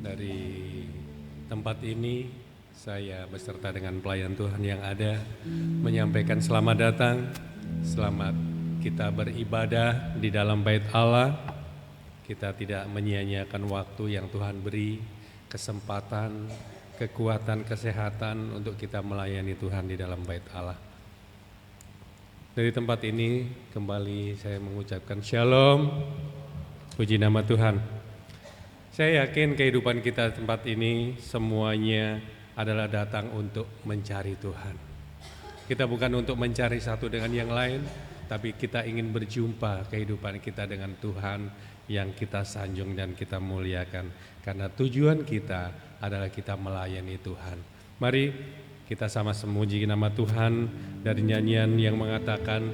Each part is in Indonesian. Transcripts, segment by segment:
Dari tempat ini saya beserta dengan pelayan Tuhan yang ada menyampaikan selamat datang, selamat kita beribadah di dalam bait Allah. Kita tidak menyia-nyiakan waktu yang Tuhan beri, kesempatan, kekuatan, kesehatan untuk kita melayani Tuhan di dalam bait Allah. Dari tempat ini kembali saya mengucapkan shalom, puji nama Tuhan. Saya yakin kehidupan kita di tempat ini semuanya adalah datang untuk mencari Tuhan. Kita bukan untuk mencari satu dengan yang lain, tapi kita ingin berjumpa kehidupan kita dengan Tuhan yang kita sanjung dan kita muliakan. Karena tujuan kita adalah kita melayani Tuhan. Mari kita sama-sama memuji nama Tuhan dari nyanyian yang mengatakan,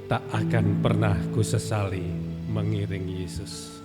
tak akan pernah ku sesali mengiring Yesus.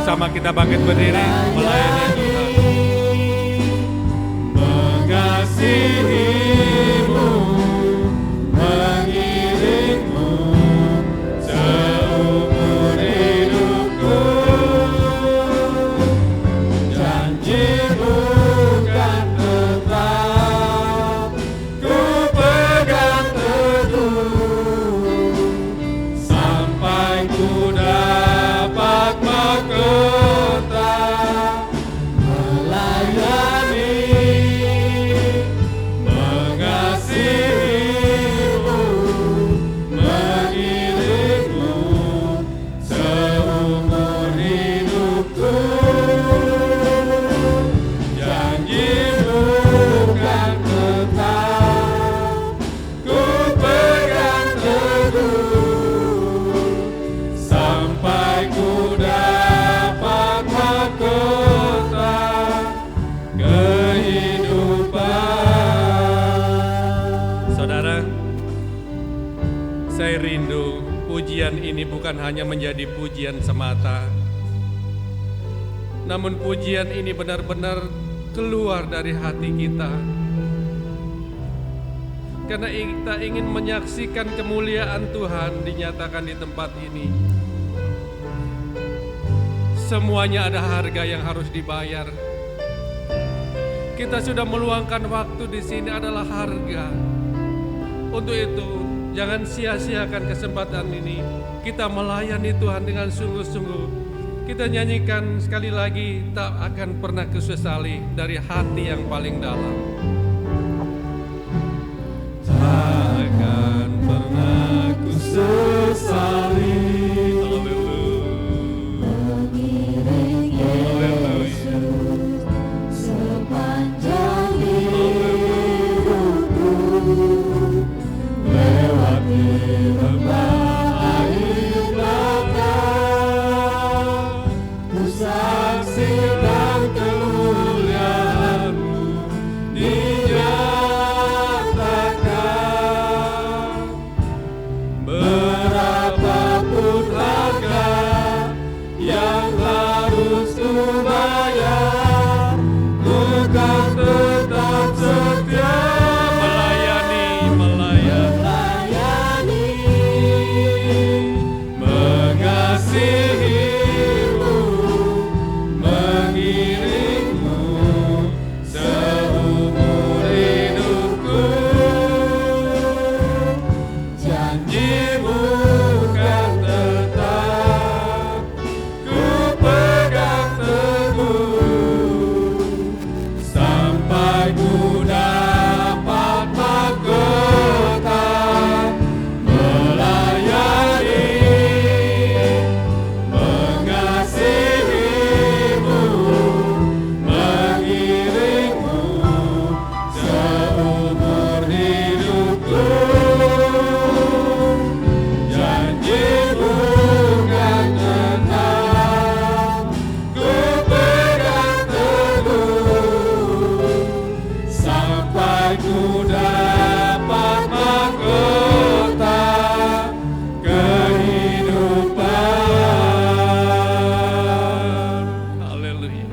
Sama kita bangkit berdiri melayani Tuhan. Mengasihimu, mengiringmu seumur hidupku. Janjimu kan tetap ku pegang teguh sampai ku dapat mahkota melayani, mengasihimu, mengiringmu seumur hidupku. Janjimu kan tetap ku pegang teguh sampai ku dapat mahkota kehidupan. Saudara, saya rindu pujian ini bukan hanya menjadi pujian semata, namun pujian ini benar-benar keluar dari hati kita. Karena kita ingin menyaksikan kemuliaan Tuhan dinyatakan di tempat ini. Semuanya ada harga yang harus dibayar. Kita sudah meluangkan waktu di sini adalah harga. Untuk itu, jangan sia-siakan kesempatan ini. Kita melayani Tuhan dengan sungguh-sungguh. Kita nyanyikan sekali lagi, tak akan pernah kusesali, dari hati yang paling dalam. Tak akan pernah kusesali. Mengiring Yesus sepanjang hidupku, lewati lembah air belakang, ku saksikan kemuliaan-Mu dinyatakan. Berapapun harga yang harus ku bayar, ku kan tetap setia melayani, mengasihi-Mu, mengiring-Mu seumur hidupku. Janji-Mu kan tetap ku pegang teguh, sampai ku dapat mahkota melayani, mengasihi-Mu, mengiring-Mu seumur hidupku. Janji-Mu kan tetap ku pegang teguh, sampai ku dapat mahkota kehidupan. Haleluya.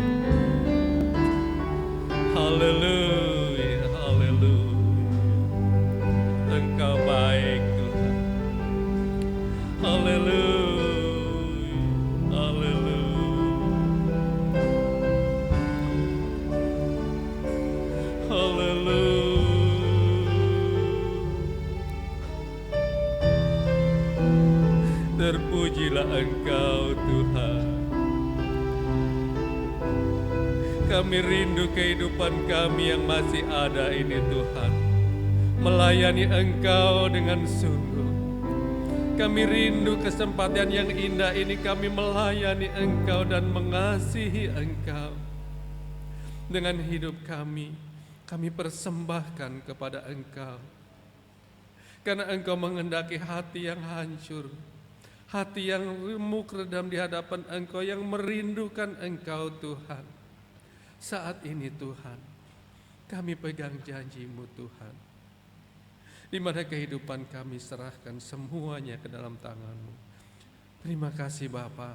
Haleluya, haleluya. Engkau baik Tuhan. Haleluya, haleluya. Haleluya. Terpujilah Engkau Tuhan. Kami rindu kehidupan kami yang masih ada ini Tuhan, melayani Engkau dengan sungguh. Kami rindu kesempatan yang indah ini, kami melayani Engkau dan mengasihi Engkau. Dengan hidup kami persembahkan kepada Engkau. Karena Engkau menghendaki hati yang hancur, hati yang remuk redam di hadapan Engkau, yang merindukan Engkau Tuhan. Saat ini Tuhan, kami pegang janji-Mu Tuhan, di mana kehidupan kami serahkan semuanya ke dalam tangan-Mu. Terima kasih Bapa.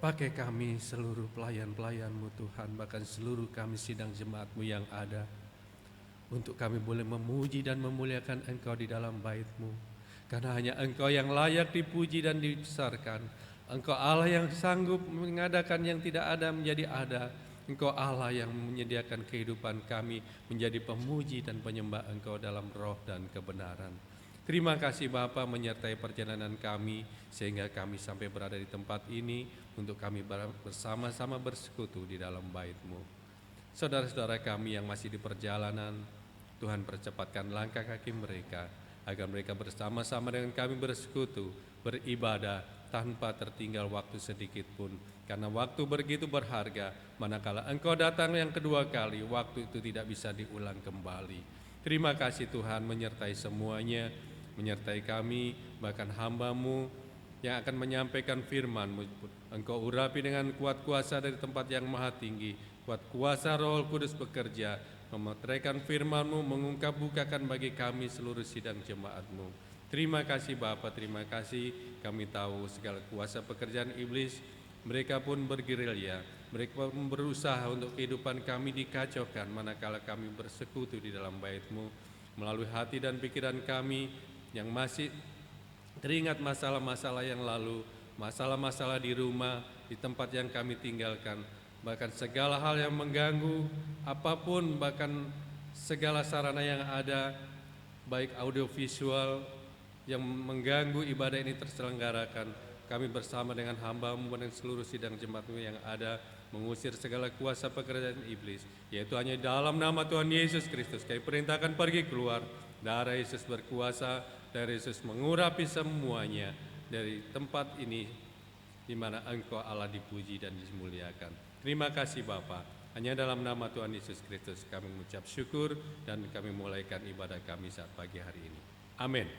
Pakai kami seluruh pelayan-pelayan-Mu Tuhan, bahkan seluruh kami sidang jemaat-Mu yang ada, untuk kami boleh memuji dan memuliakan Engkau di dalam bait-Mu. Karena hanya Engkau yang layak dipuji dan dibesarkan. Engkau Allah yang sanggup mengadakan yang tidak ada menjadi ada. Engkau Allah yang menyediakan kehidupan kami menjadi pemuji dan penyembah Engkau dalam roh dan kebenaran. Terima kasih Bapa menyertai perjalanan kami sehingga kami sampai berada di tempat ini untuk kami bersama-sama bersekutu di dalam bait-Mu. Saudara-saudara kami yang masih di perjalanan, Tuhan percepatkan langkah kaki mereka agar mereka bersama-sama dengan kami bersekutu, beribadah tanpa tertinggal waktu sedikit pun. Karena waktu begitu berharga, manakala Engkau datang yang kedua kali, waktu itu tidak bisa diulang kembali. Terima kasih Tuhan menyertai semuanya, menyertai kami, bahkan hamba-Mu yang akan menyampaikan firman-Mu. Engkau urapi dengan kuat kuasa dari tempat yang maha tinggi, kuat kuasa Roh Kudus bekerja, memeteraikan firman-Mu, mengungkap bukakan bagi kami seluruh sidang jemaat-Mu. Terima kasih Bapa, terima kasih. Kami tahu segala kuasa pekerjaan iblis, mereka pun bergerilya, mereka pun berusaha untuk kehidupan kami dikacaukan manakala kami bersekutu di dalam bait-Mu. Melalui hati dan pikiran kami yang masih teringat masalah-masalah yang lalu, masalah-masalah di rumah, di tempat yang kami tinggalkan, bahkan segala hal yang mengganggu, apapun, bahkan segala sarana yang ada, baik audiovisual yang mengganggu ibadah ini terselenggarakan. Kami bersama dengan hamba-Mu dan seluruh sidang jemaat-Mu yang ada, mengusir segala kuasa pekerjaan iblis, yaitu hanya dalam nama Tuhan Yesus Kristus. Kami perintahkan pergi keluar. Darah Yesus berkuasa, darah Yesus mengurapi semuanya dari tempat ini, di mana Engkau Allah dipuji dan dimuliakan. Terima kasih Bapa. Hanya dalam nama Tuhan Yesus Kristus kami mengucap syukur dan kami mulaikan ibadah kami saat pagi hari ini. Amin.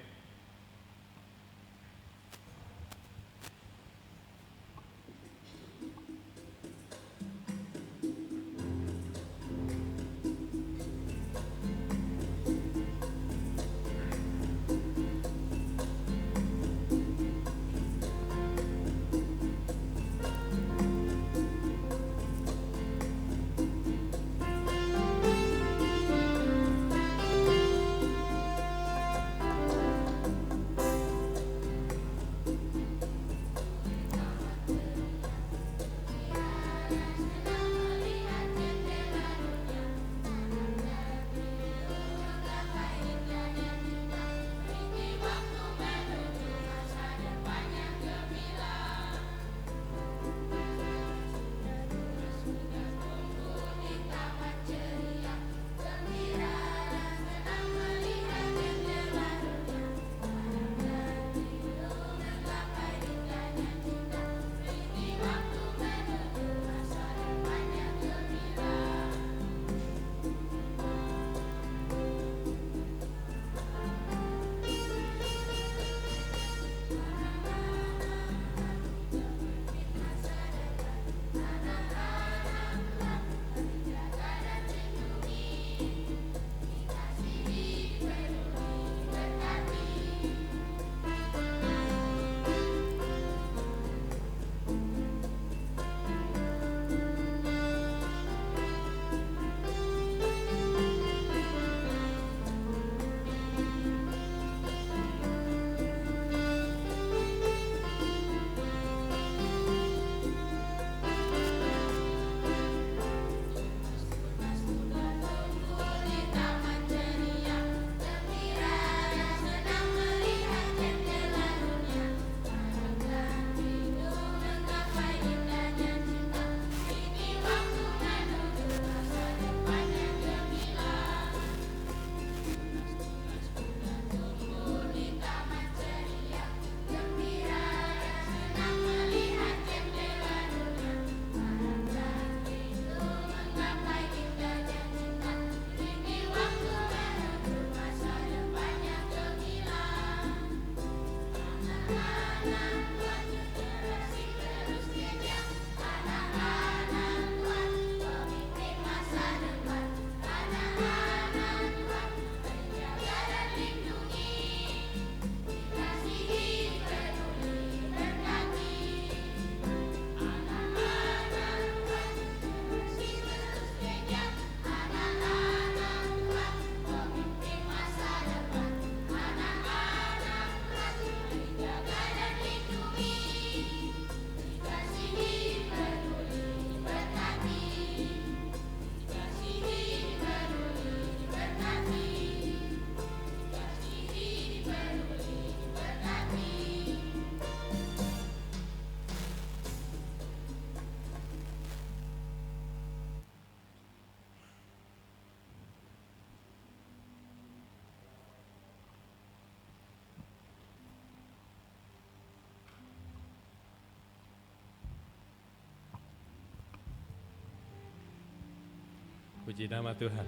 Puji nama Tuhan.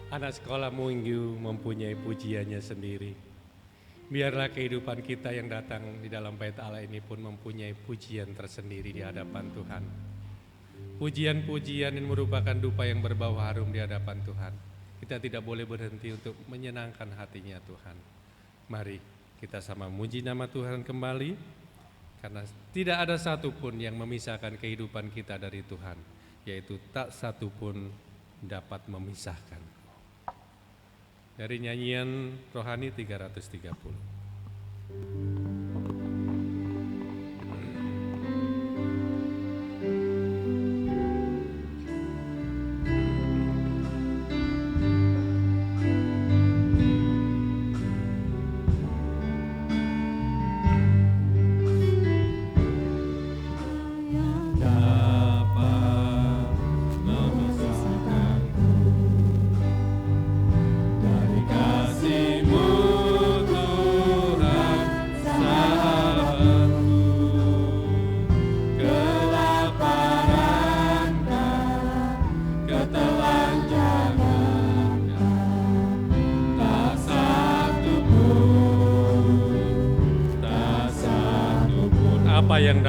Anak sekolah minggu mempunyai pujiannya sendiri. Biarlah kehidupan kita yang datang di dalam bait Allah ini pun mempunyai pujian tersendiri di hadapan Tuhan. Pujian-pujian yang merupakan dupa yang berbau harum di hadapan Tuhan. Kita tidak boleh berhenti untuk menyenangkan hatinya Tuhan. Mari kita sama muji nama Tuhan kembali, karena tidak ada satupun yang memisahkan kehidupan kita dari Tuhan, yaitu tak satupun dapat memisahkan. Dari nyanyian rohani 330.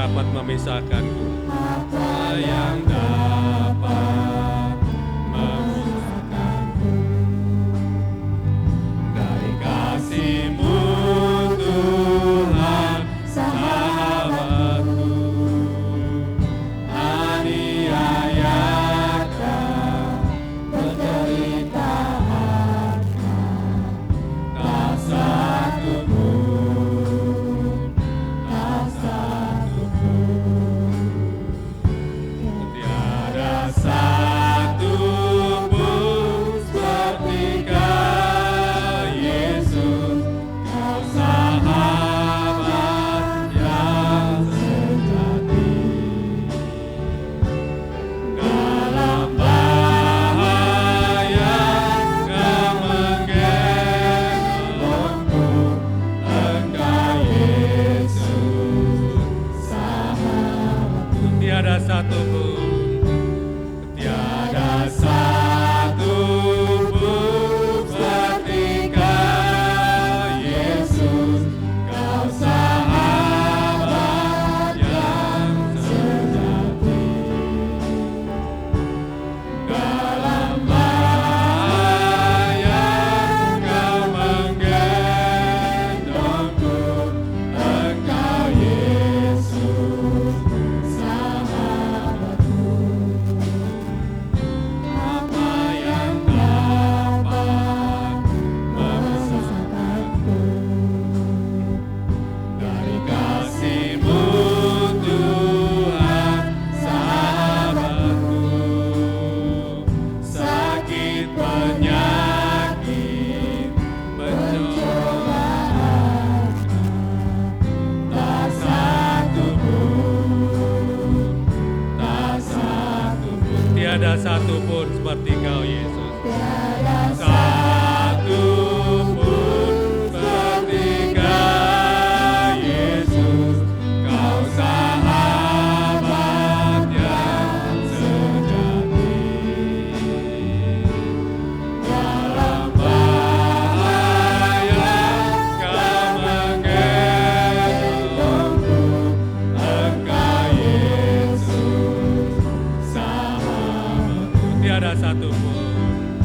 dapat memisahkanku? Apa yang dapat memisahkanku dari kasih-Mu Tuhan sahabatku? Aniayakan, penderitaankan, tak satu pun, tak satu pun. Tiada satu pun seperti Kau, Yesus, Kau sahabat yang sejati. Dalam bahaya Kau menggendongku, Engkau Yesus sahabatku. Tiada satu pun, tiada satu pun seperti Kau, Yesus, Kau sahabat yang sejati. Dalam bahaya Kau menggendongku, Engkau Yesus sahabatku. Apa yang dapat memisahkanku dari kasih-Mu Tuhan sahabatku? Sakit, penyakit, pencobaan, tak satu pun, tak satu pun. Tiada satu pun seperti Kau, Yesus. Satu pun seperti Kau, Yesus, Kau sahabat yang sejati. Dalam bahaya Kau menggendongku, Engkau Yesus sahabatku. Tiada satu pun,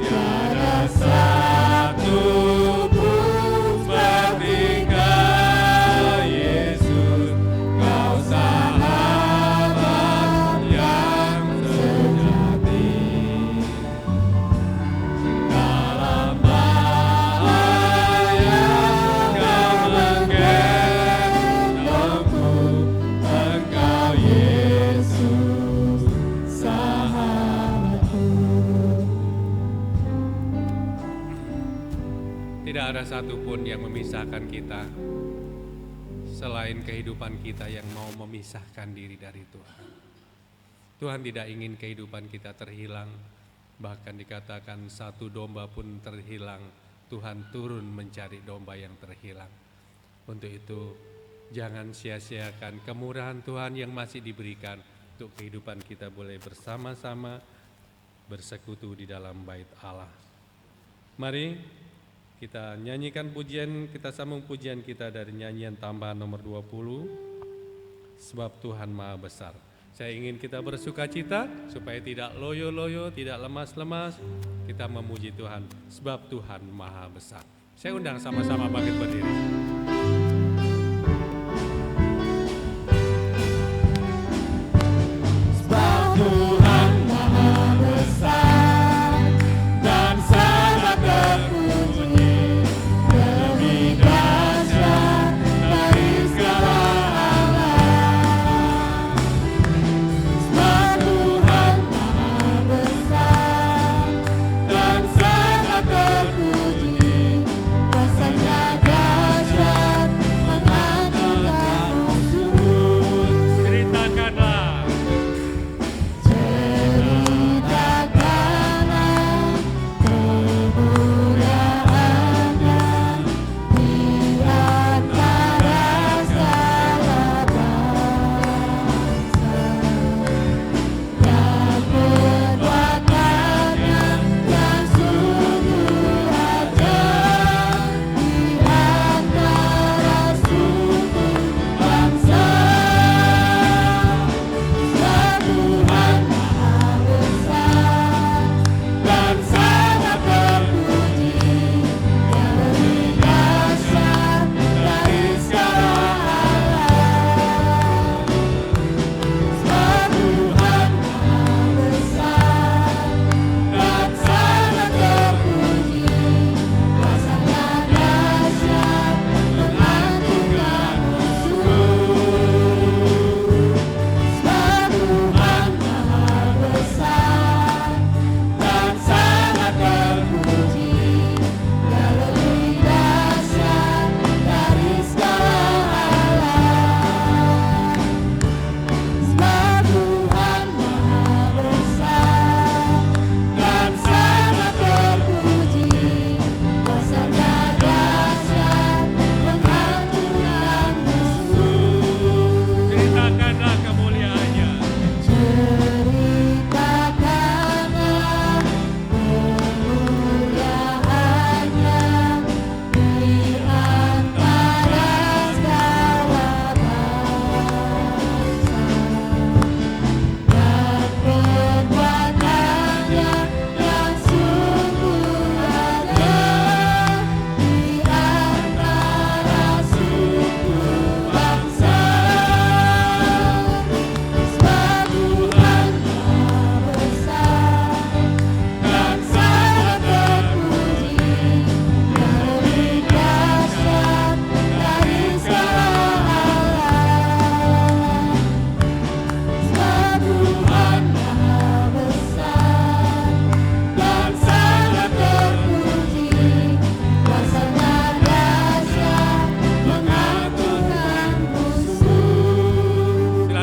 tiada satu pun seperti Kau, Yesus, Kau sahabat yang sejati. Dalam bahaya Kau menggendongku, Engkau Yesus sahabatku. Tidak ada satupun yang memisahkan kita selain kehidupan kita yang mau memisahkan diri dari Tuhan. Tuhan tidak ingin kehidupan kita terhilang. Bahkan dikatakan satu domba pun terhilang, Tuhan turun mencari domba yang terhilang. Untuk itu jangan sia-siakan kemurahan Tuhan yang masih diberikan untuk kehidupan kita boleh bersama-sama bersekutu di dalam bait Allah. Mari kita nyanyikan pujian, kita sambung pujian kita dari nyanyian tambahan nomor 20, sebab Tuhan Maha Besar. Saya ingin kita bersuka cita supaya tidak loyo-loyo, tidak lemas-lemas. Kita memuji Tuhan, sebab Tuhan Maha Besar. Saya undang sama-sama bangkit berdiri. Sebab Tuhan Maha Besar dan sangat terpuji, lebih dahsyat dari segala alam. Sebab Tuhan Maha Besar dan sangat terpuji, kuasa-Nya dahsyat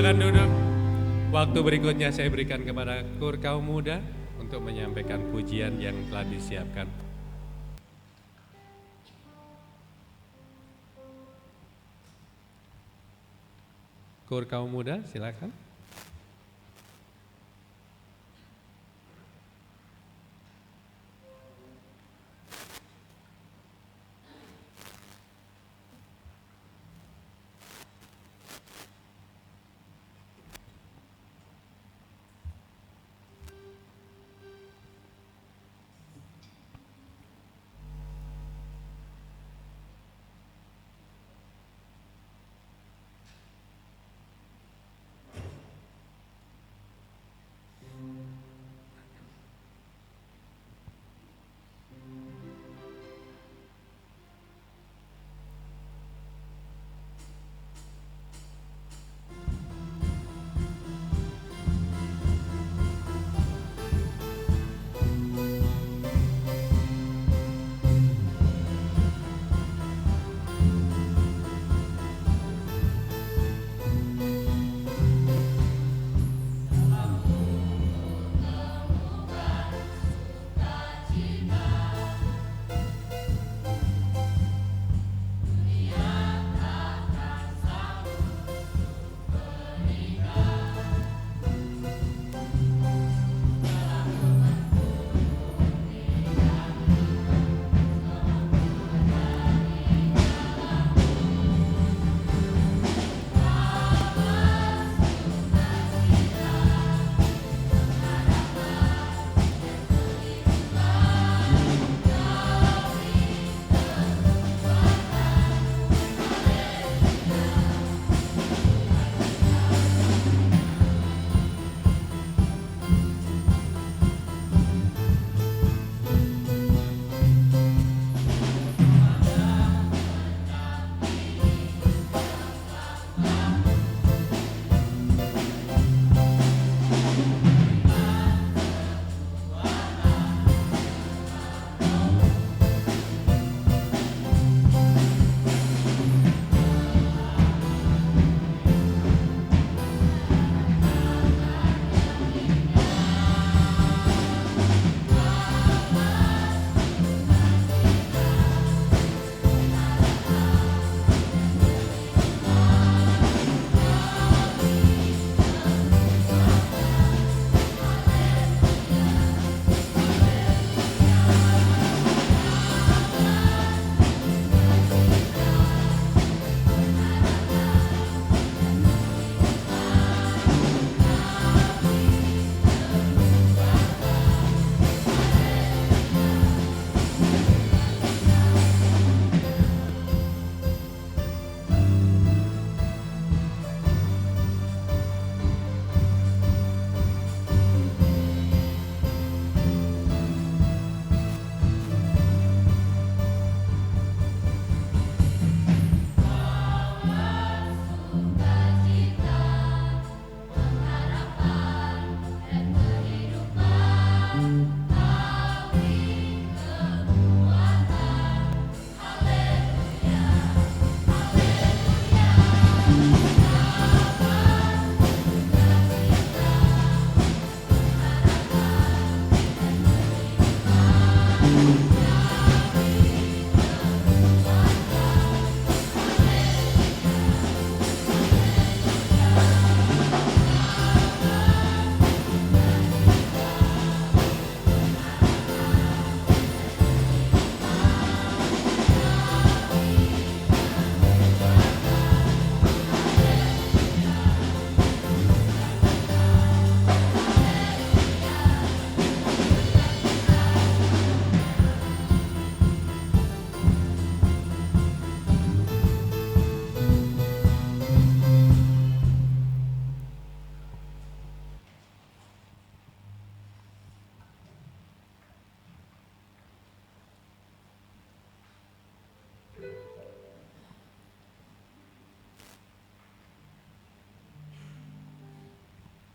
silakan duduk. Waktu berikutnya saya berikan kepada kur kaum muda untuk menyampaikan pujian yang telah disiapkan. Kur kaum muda, silakan.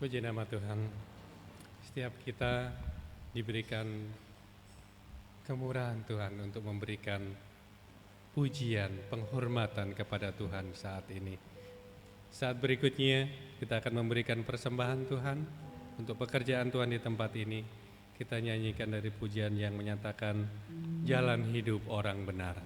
Puji nama Tuhan, setiap kita diberikan kemurahan Tuhan untuk memberikan pujian, penghormatan kepada Tuhan saat ini. Saat berikutnya kita akan memberikan persembahan Tuhan untuk pekerjaan Tuhan di tempat ini. Kita nyanyikan dari pujian yang menyatakan jalan hidup orang benar.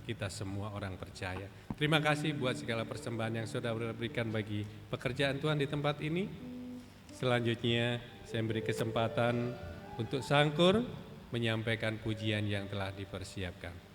Kita semua orang percaya. Terima kasih buat segala persembahan yang sudah diberikan bagi pekerjaan Tuhan di tempat ini. Selanjutnya saya beri kesempatan untuk Sangkur menyampaikan pujian yang telah dipersiapkan.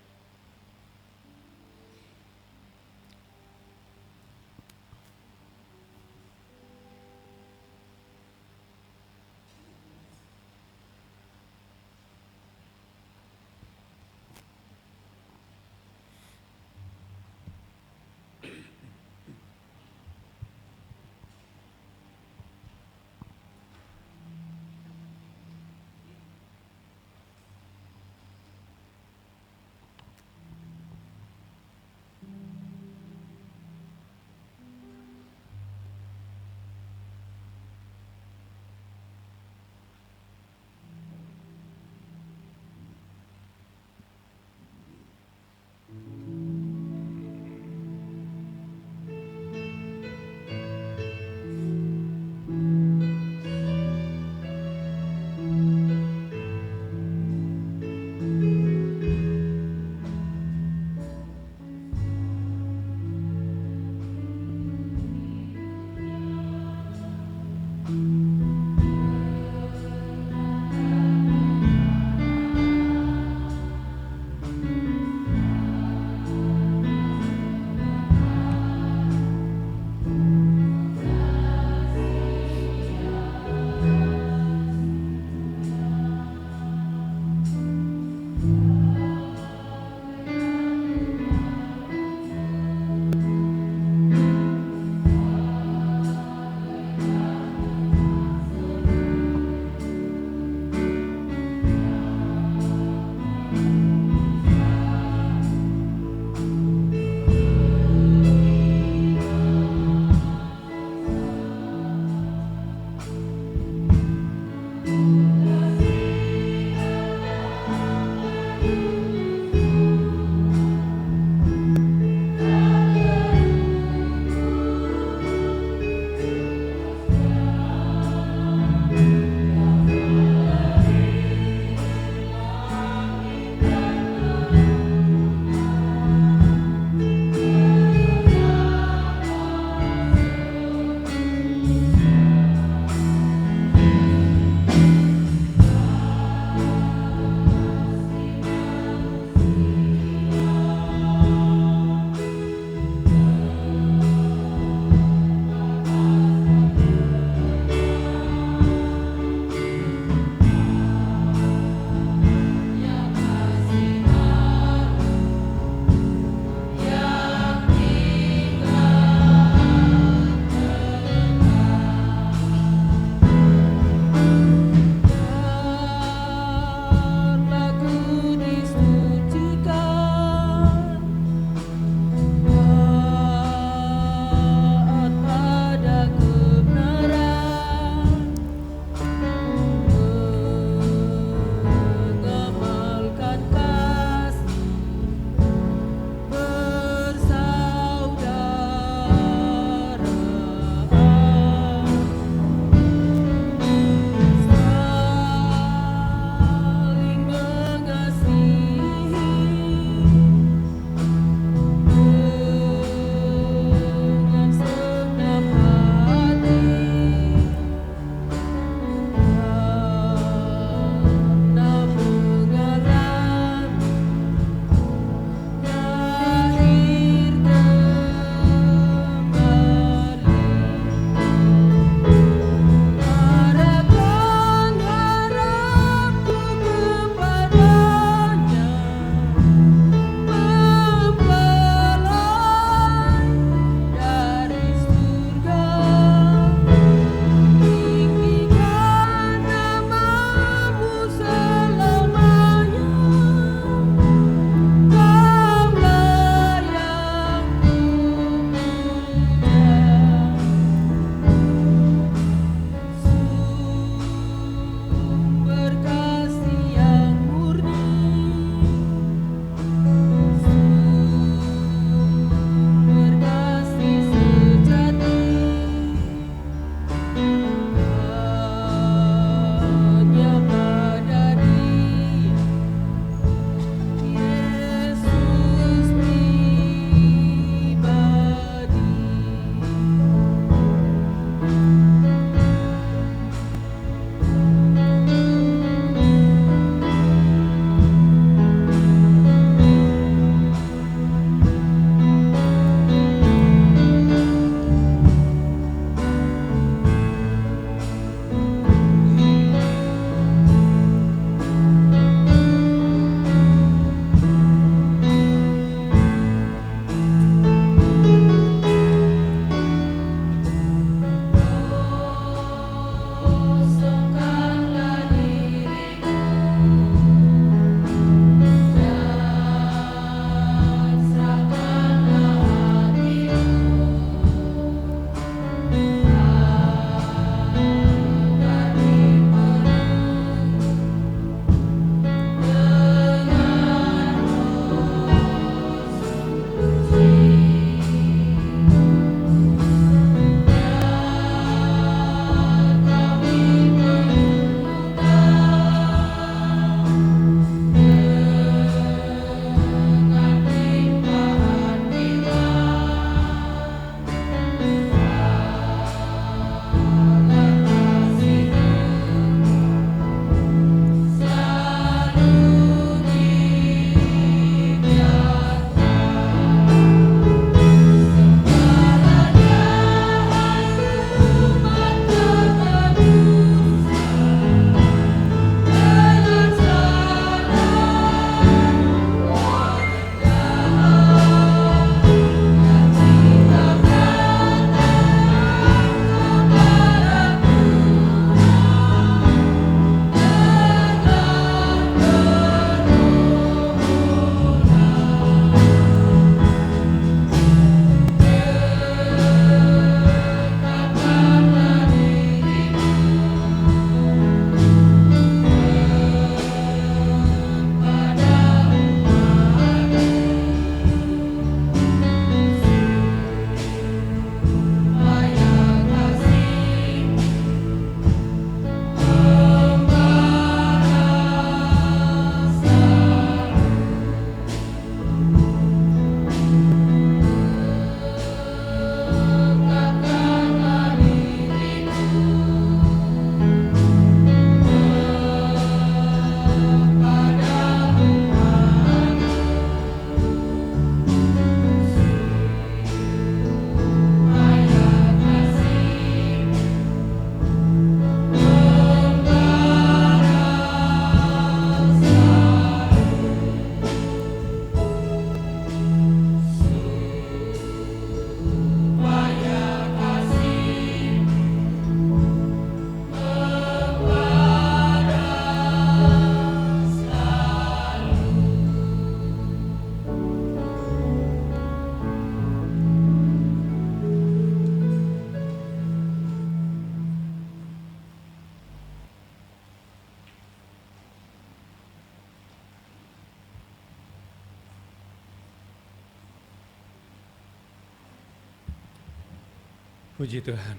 Puji Tuhan.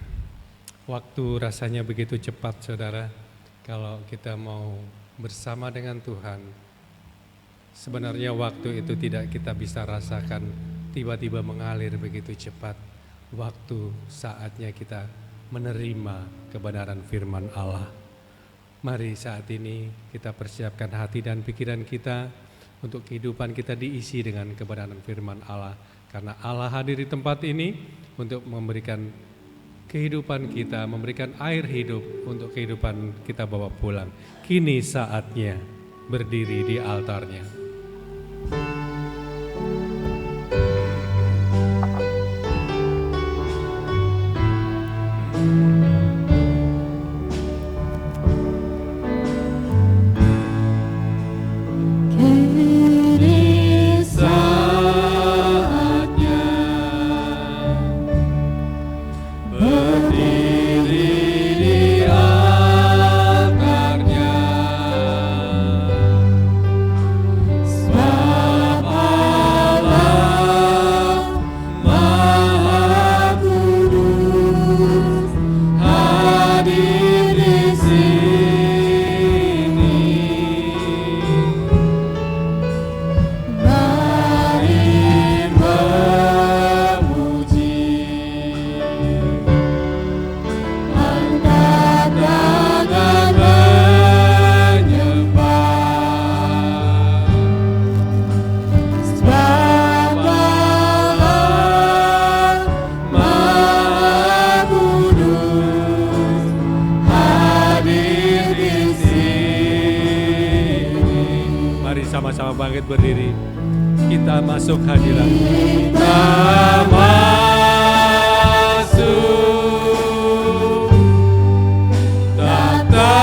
Waktu rasanya begitu cepat, saudara. Kalau kita mau bersama dengan Tuhan, sebenarnya waktu itu tidak kita bisa rasakan, tiba-tiba mengalir begitu cepat. Waktu saatnya kita menerima kebenaran firman Allah. Mari saat ini kita persiapkan hati dan pikiran kita untuk kehidupan kita diisi dengan kebenaran firman Allah. Karena Allah hadir di tempat ini untuk memberikan kehidupan kita, memberikan air hidup untuk kehidupan kita bawa pulang. Kini saatnya berdiri di altarnya. Sama-sama bangkit berdiri, kita masuk hadirat. Kita masuk tata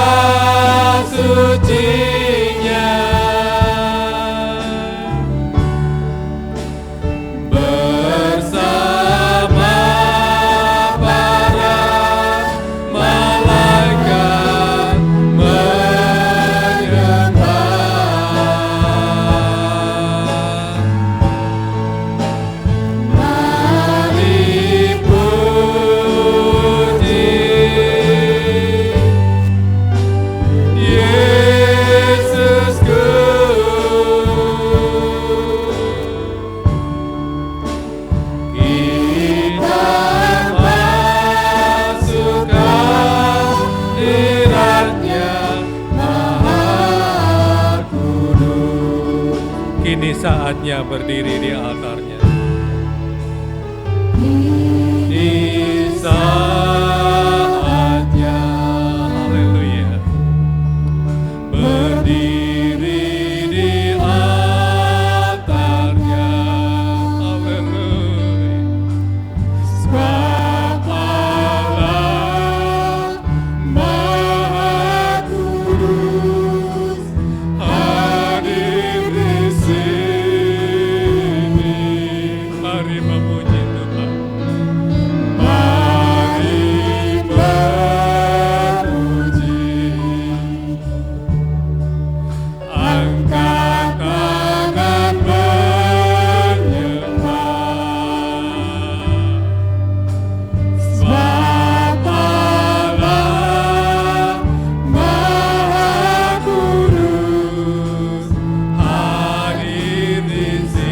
sucinya, bersama para malaikat saatnya berdiri di altarnya. Di saatnya, haleluya, berdiri di altarnya, haleluya. Sebab Allah Maha Kudus hadir di sini. Mari memuji Tuhan. Mari memuji. Angkat tangan menyembah. Sebab Allah Maha Kudus hadir di sini.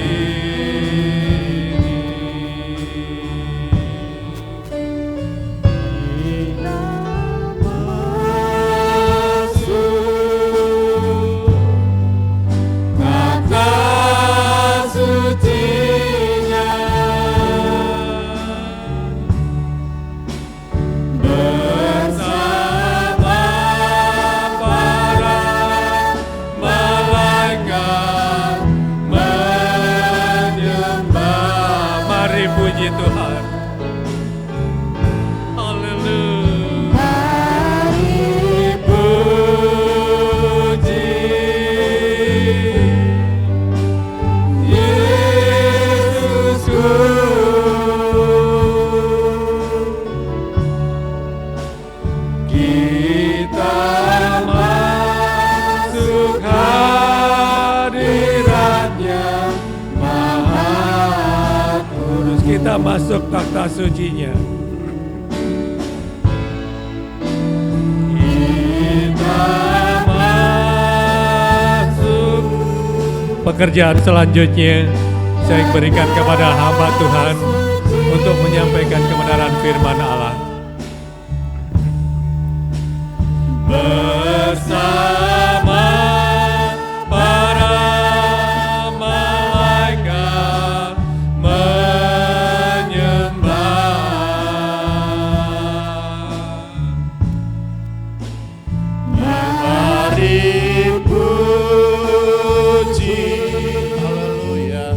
Kata sucinya, bersama para malaikat menyembah. Mari puji Tuhan. Haleluya. Mari puji Yesusku. Kita masuk hadiratnya Maha Kudus. Kita masuk takhta sucinya. masuk. Pekerjaan selanjutnya saya berikan kepada hamba Tuhan untuk menyampaikan kebenaran firman Allah. Bersama para malaikat menyembah. Mari puji, haleluya,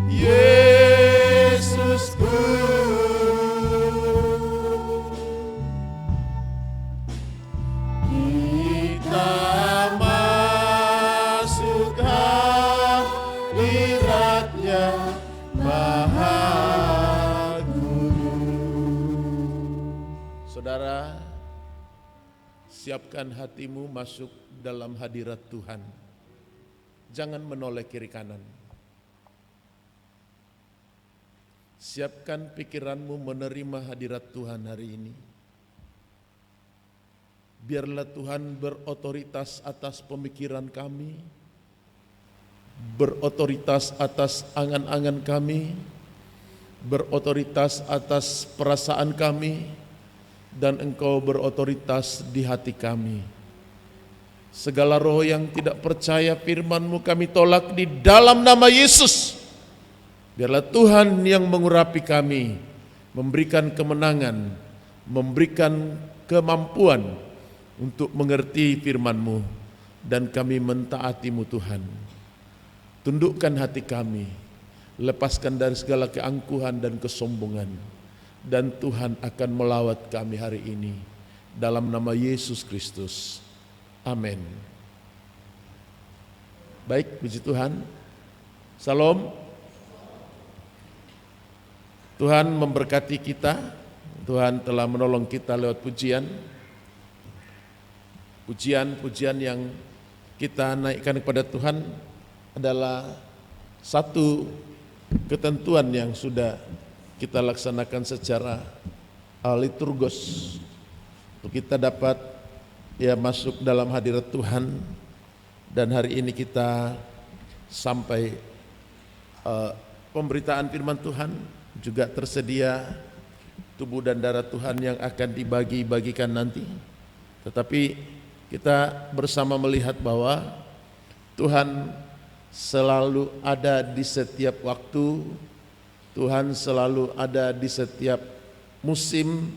Yesusku. Kita masuk hadirat-Nya Maha Guru. Saudara, siapkan hatimu masuk dalam hadirat Tuhan. Jangan menoleh kiri kanan. Siapkan pikiranmu menerima hadirat Tuhan hari ini. Biarlah Tuhan berotoritas atas pemikiran kami, berotoritas atas angan-angan kami, berotoritas atas perasaan kami, dan Engkau berotoritas di hati kami. Segala roh yang tidak percaya firman-Mu kami tolak di dalam nama Yesus. Biarlah Tuhan yang mengurapi kami, memberikan kemenangan, memberikan kemampuan untuk mengerti firman-Mu, dan kami mentaati-Mu Tuhan. Tundukkan hati kami, lepaskan dari segala keangkuhan dan kesombongan, dan Tuhan akan melawat kami hari ini dalam nama Yesus Kristus. Amin. Baik, puji Tuhan. Salam. Tuhan memberkati kita. Tuhan telah menolong kita lewat pujian yang kita naikkan kepada Tuhan adalah satu ketentuan yang sudah kita laksanakan secara liturgos untuk kita dapat masuk dalam hadirat Tuhan. Dan hari ini kita sampai pemberitaan firman Tuhan, juga tersedia tubuh dan darah Tuhan yang akan dibagi-bagikan nanti. Tetapi kita bersama melihat bahwa Tuhan selalu ada di setiap waktu, Tuhan selalu ada di setiap musim,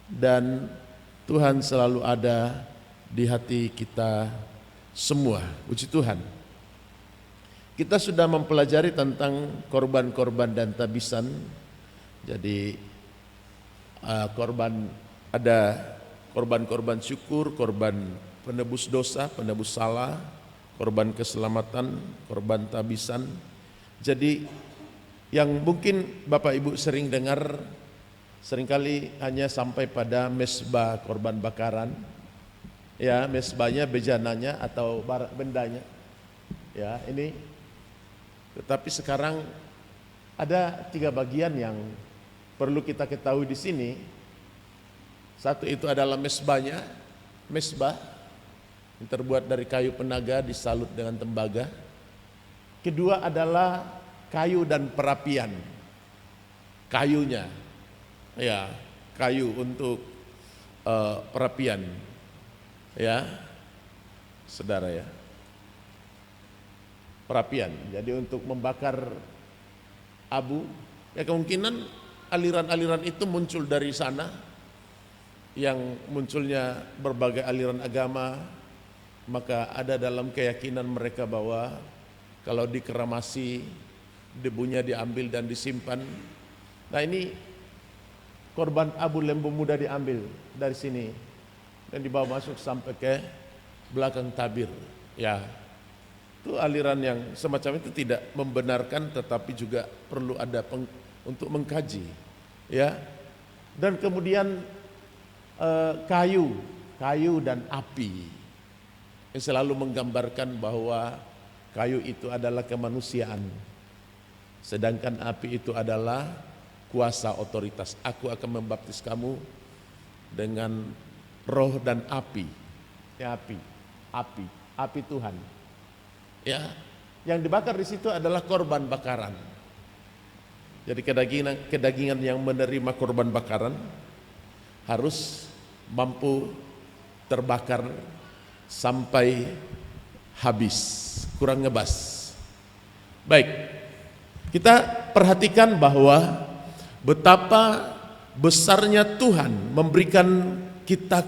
dan Tuhan selalu ada di hati kita semua. Puji Tuhan. Kita sudah mempelajari tentang korban-korban dan tabisan. Jadi ada korban-korban syukur, korban penebus dosa, penebus salah, korban keselamatan, korban tabisan. Jadi yang mungkin Bapak Ibu sering dengar, seringkali hanya sampai pada mesbah korban bakaran. Ya, mesbahnya, bejananya atau bendanya. Ya, ini. Tetapi sekarang ada 3 bagian yang perlu kita ketahui di sini. Satu itu adalah mesbahnya, mesbah yang terbuat dari kayu penaga disalut dengan tembaga. Kedua adalah kayu dan perapian. Kayunya, ya, kayu untuk perapian, ya, saudara ya. Perapian, jadi untuk membakar abu, ya kemungkinan aliran-aliran itu muncul dari sana, yang munculnya berbagai aliran agama, maka ada dalam keyakinan mereka bahwa kalau dikeramasi, debunya diambil dan disimpan. Nah ini korban abu lembu muda diambil dari sini dan dibawa masuk sampai ke belakang tabir, ya. Itu aliran yang semacam itu tidak membenarkan, tetapi juga perlu ada untuk mengkaji, ya. Dan kemudian kayu dan api yang selalu menggambarkan bahwa kayu itu adalah kemanusiaan, sedangkan api itu adalah kuasa otoritas. Aku akan membaptis kamu dengan roh dan api. Ya, api Tuhan. Ya, yang dibakar di situ adalah korban bakaran. Jadi kedagingan yang menerima korban bakaran harus mampu terbakar sampai habis, kurang ngebas. Baik, kita perhatikan bahwa betapa besarnya Tuhan memberikan kita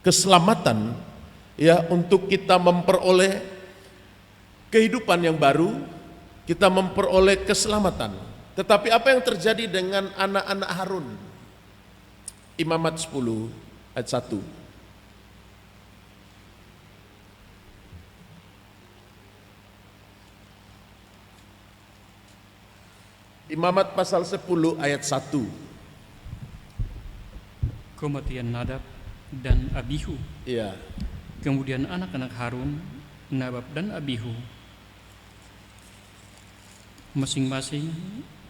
keselamatan, ya, untuk kita memperoleh kehidupan yang baru, kita memperoleh keselamatan. Tetapi apa yang terjadi dengan anak-anak Harun? Imamat 10 ayat 1. Imamat pasal 10 ayat 1. Kematian Nadab dan Abihu. Iya. Kemudian anak-anak Harun, Nadab dan Abihu, masing-masing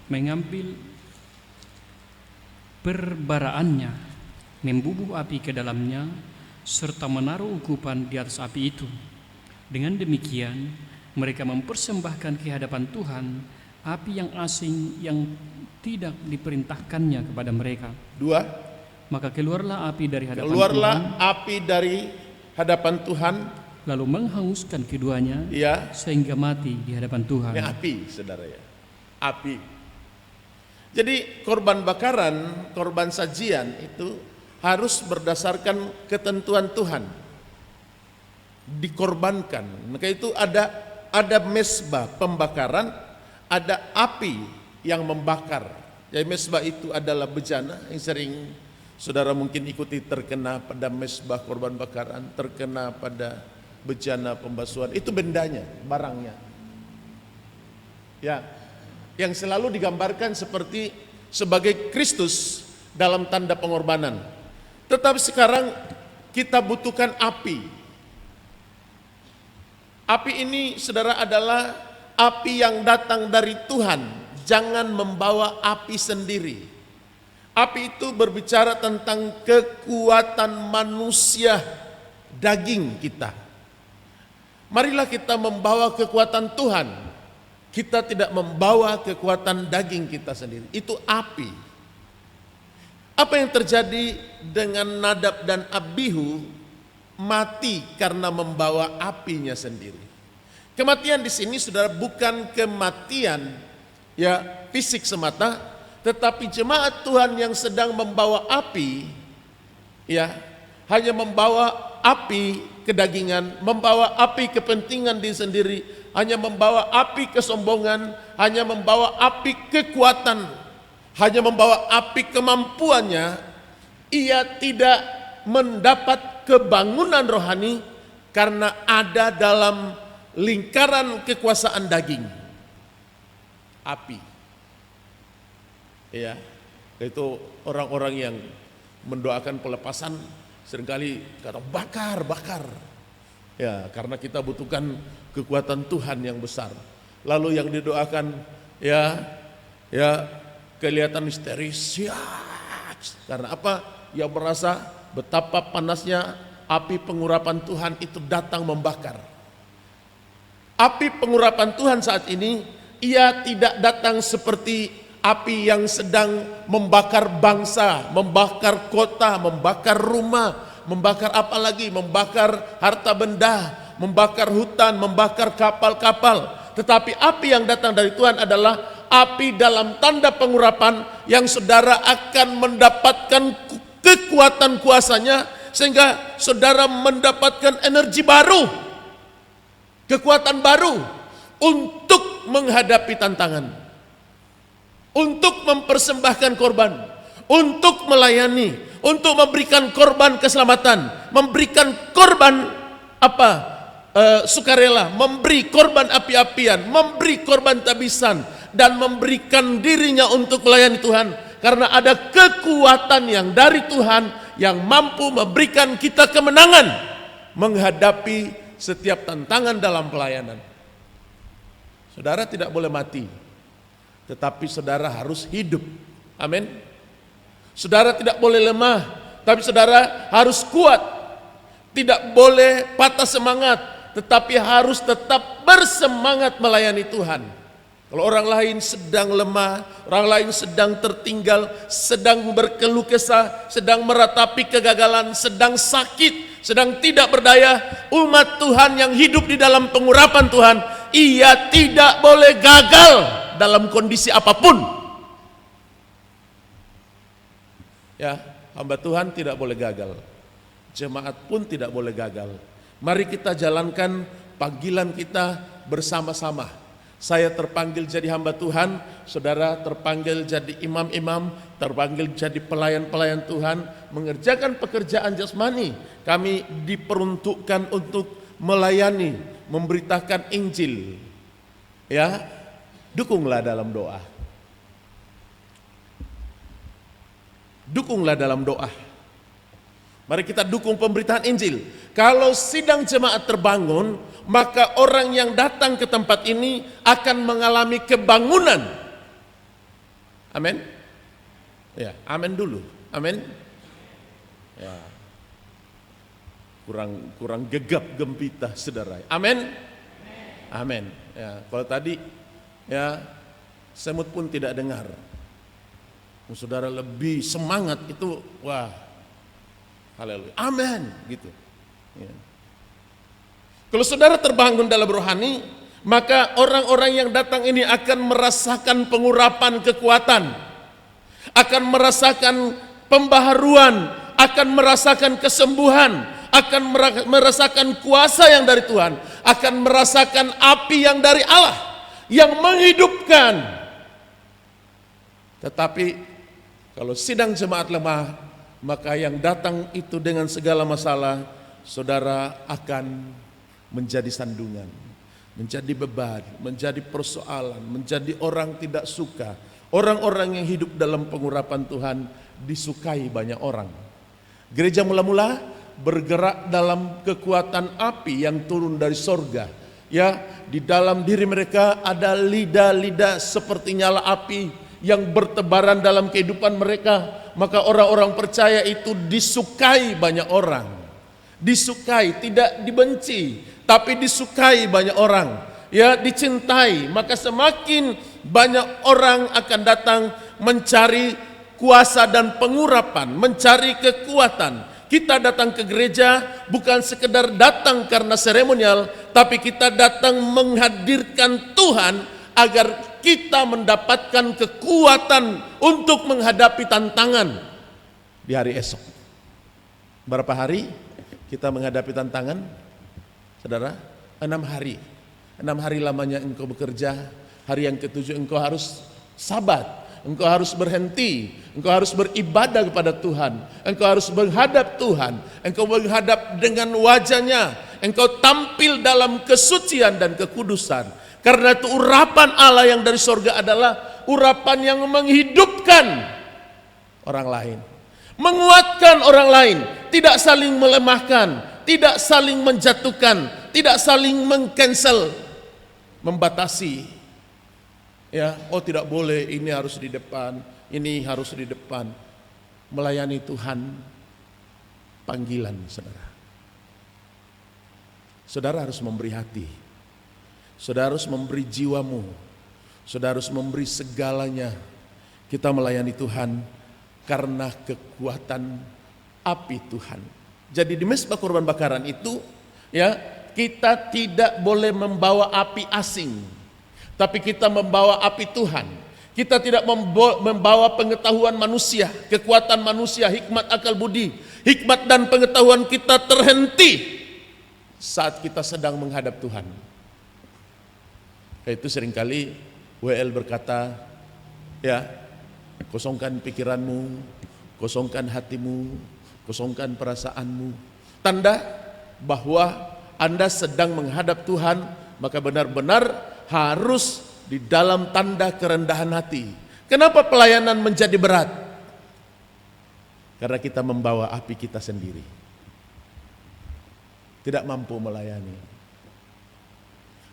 mengambil perbaraannya, membubuh api ke dalamnya, serta menaruh ukupan di atas api itu. Dengan demikian, mereka mempersembahkan ke hadapan Tuhan api yang asing yang tidak diperintahkannya kepada mereka. 2. Maka keluarlah api dari hadapan Keluarlah Tuhan, api dari hadapan Tuhan, lalu menghanguskan keduanya, ya. sehingga mati di hadapan Tuhan. Ini api, saudara, ya. Api. Jadi korban bakaran, korban sajian itu harus berdasarkan ketentuan Tuhan. Dikorbankan. Maka itu ada mesbah pembakaran, ada api yang membakar. Jadi mesbah itu adalah bejana yang sering saudara mungkin ikuti, terkena pada mesbah korban bakaran, terkena pada bejana pembasuhan. Itu bendanya, barangnya. Ya, yang selalu digambarkan sebagai Kristus dalam tanda pengorbanan. Tetapi sekarang kita butuhkan api. Api ini, saudara, adalah api yang datang dari Tuhan. Jangan membawa api sendiri. Api itu berbicara tentang kekuatan manusia daging kita. Marilah kita membawa kekuatan Tuhan. Kita tidak membawa kekuatan daging kita sendiri. Itu api. Apa yang terjadi dengan Nadab dan Abihu? Mati karena membawa apinya sendiri. Kematian di sini, saudara, bukan kematian ya fisik semata, tetapi jemaat Tuhan yang sedang membawa api, ya, hanya membawa api kedagingan, membawa api kepentingan diri sendiri, hanya membawa api kesombongan, hanya membawa api kekuatan, hanya membawa api kemampuannya. Ia tidak mendapat kebangunan rohani karena ada dalam lingkaran kekuasaan daging. Api. Ya, itu orang-orang yang mendoakan pelepasan seringkali kata bakar. Ya, karena kita butuhkan kekuatan Tuhan yang besar. Lalu yang didoakan ya kelihatan histeris. Ya, karena apa? Ya, merasa betapa panasnya api pengurapan Tuhan itu datang membakar. Api pengurapan Tuhan saat ini, ia tidak datang seperti api yang sedang membakar bangsa, membakar kota, membakar rumah, membakar apa lagi, membakar harta benda, membakar hutan, membakar kapal-kapal. Tetapi api yang datang dari Tuhan adalah api dalam tanda pengurapan yang saudara akan mendapatkan kekuatan kuasanya, sehingga saudara mendapatkan energi baru, kekuatan baru untuk menghadapi tantangan, untuk mempersembahkan korban, untuk melayani, untuk memberikan korban keselamatan, memberikan korban sukarela, memberi korban api-apian, memberi korban tabisan, dan memberikan dirinya untuk melayani Tuhan. Karena ada kekuatan yang dari Tuhan yang mampu memberikan kita kemenangan menghadapi setiap tantangan dalam pelayanan. Saudara tidak boleh mati, tetapi saudara harus hidup. Amin. Saudara tidak boleh lemah, Tapi saudara harus kuat, tidak boleh patah semangat, tetapi harus tetap bersemangat melayani Tuhan. Kalau orang lain sedang lemah, orang lain sedang tertinggal, sedang berkeluh kesah, sedang meratapi kegagalan, sedang sakit, sedang tidak berdaya, umat Tuhan yang hidup di dalam pengurapan Tuhan, ia tidak boleh gagal dalam kondisi apapun. Ya, hamba Tuhan tidak boleh gagal. Jemaat pun tidak boleh gagal. Mari kita jalankan panggilan kita bersama-sama. Saya terpanggil jadi hamba Tuhan, saudara terpanggil jadi imam-imam, terpanggil jadi pelayan-pelayan Tuhan, mengerjakan pekerjaan jasmani. Kami diperuntukkan untuk melayani, memberitakan Injil. Ya, dukunglah dalam doa. Dukunglah dalam doa. Mari kita dukung pemberitaan Injil. Kalau sidang jemaat terbangun, maka orang yang datang ke tempat ini akan mengalami kebangunan. Amin. Ya, amin dulu. Amin. Ya. Kurang gegap gempita saudara. Amin. Amin. Ya, kalau tadi ya semut pun tidak dengar. Saudara lebih semangat itu, wah, haleluya, amin, gitu. Ya. Kalau saudara terbangun dalam rohani, maka orang-orang yang datang ini akan merasakan pengurapan kekuatan, akan merasakan pembaharuan, akan merasakan kesembuhan, akan merasakan kuasa yang dari Tuhan, akan merasakan api yang dari Allah yang menghidupkan. Tetapi kalau sidang jemaat lemah, maka yang datang itu dengan segala masalah, saudara akan menjadi sandungan, menjadi beban, menjadi persoalan, menjadi orang tidak suka. Orang-orang yang hidup dalam pengurapan Tuhan disukai banyak orang. Gereja mula-mula bergerak dalam kekuatan api yang turun dari sorga. Ya, di dalam diri mereka ada lidah-lidah seperti nyala api yang bertebaran dalam kehidupan mereka, maka orang-orang percaya itu disukai banyak orang. Disukai, tidak dibenci, tapi disukai banyak orang. Ya, dicintai, maka semakin banyak orang akan datang mencari kuasa dan pengurapan, mencari kekuatan. Kita datang ke gereja bukan sekedar datang karena seremonial, tapi kita datang menghadirkan Tuhan agar kita mendapatkan kekuatan untuk menghadapi tantangan di hari esok. Berapa hari kita menghadapi tantangan? Saudara, 6 hari. 6 hari lamanya engkau bekerja. Hari yang ke-7 engkau harus sabat, engkau harus berhenti, engkau harus beribadah kepada Tuhan, engkau harus menghadap Tuhan, engkau menghadap dengan wajahnya, engkau tampil dalam kesucian dan kekudusan. Karena itu urapan Allah yang dari sorga adalah urapan yang menghidupkan orang lain, menguatkan orang lain, tidak saling melemahkan, tidak saling menjatuhkan, tidak saling meng-cancel, membatasi. Ya, oh tidak boleh, ini harus di depan, ini harus di depan. Melayani Tuhan panggilan saudara. Saudara harus memberi hati. Saudara harus memberi jiwamu, saudara harus memberi segalanya. Kita melayani Tuhan karena kekuatan api Tuhan. Jadi di mezbah korban bakaran itu, ya, kita tidak boleh membawa api asing, tapi kita membawa api Tuhan. Kita tidak membawa pengetahuan manusia, kekuatan manusia, hikmat akal budi, hikmat dan pengetahuan kita terhenti saat kita sedang menghadap Tuhan. Itu seringkali WL berkata, ya, kosongkan pikiranmu, kosongkan hatimu, kosongkan perasaanmu. Tanda bahwa Anda sedang menghadap Tuhan, maka benar-benar harus di dalam tanda kerendahan hati. Kenapa pelayanan menjadi berat? Karena kita membawa api kita sendiri, tidak mampu melayani,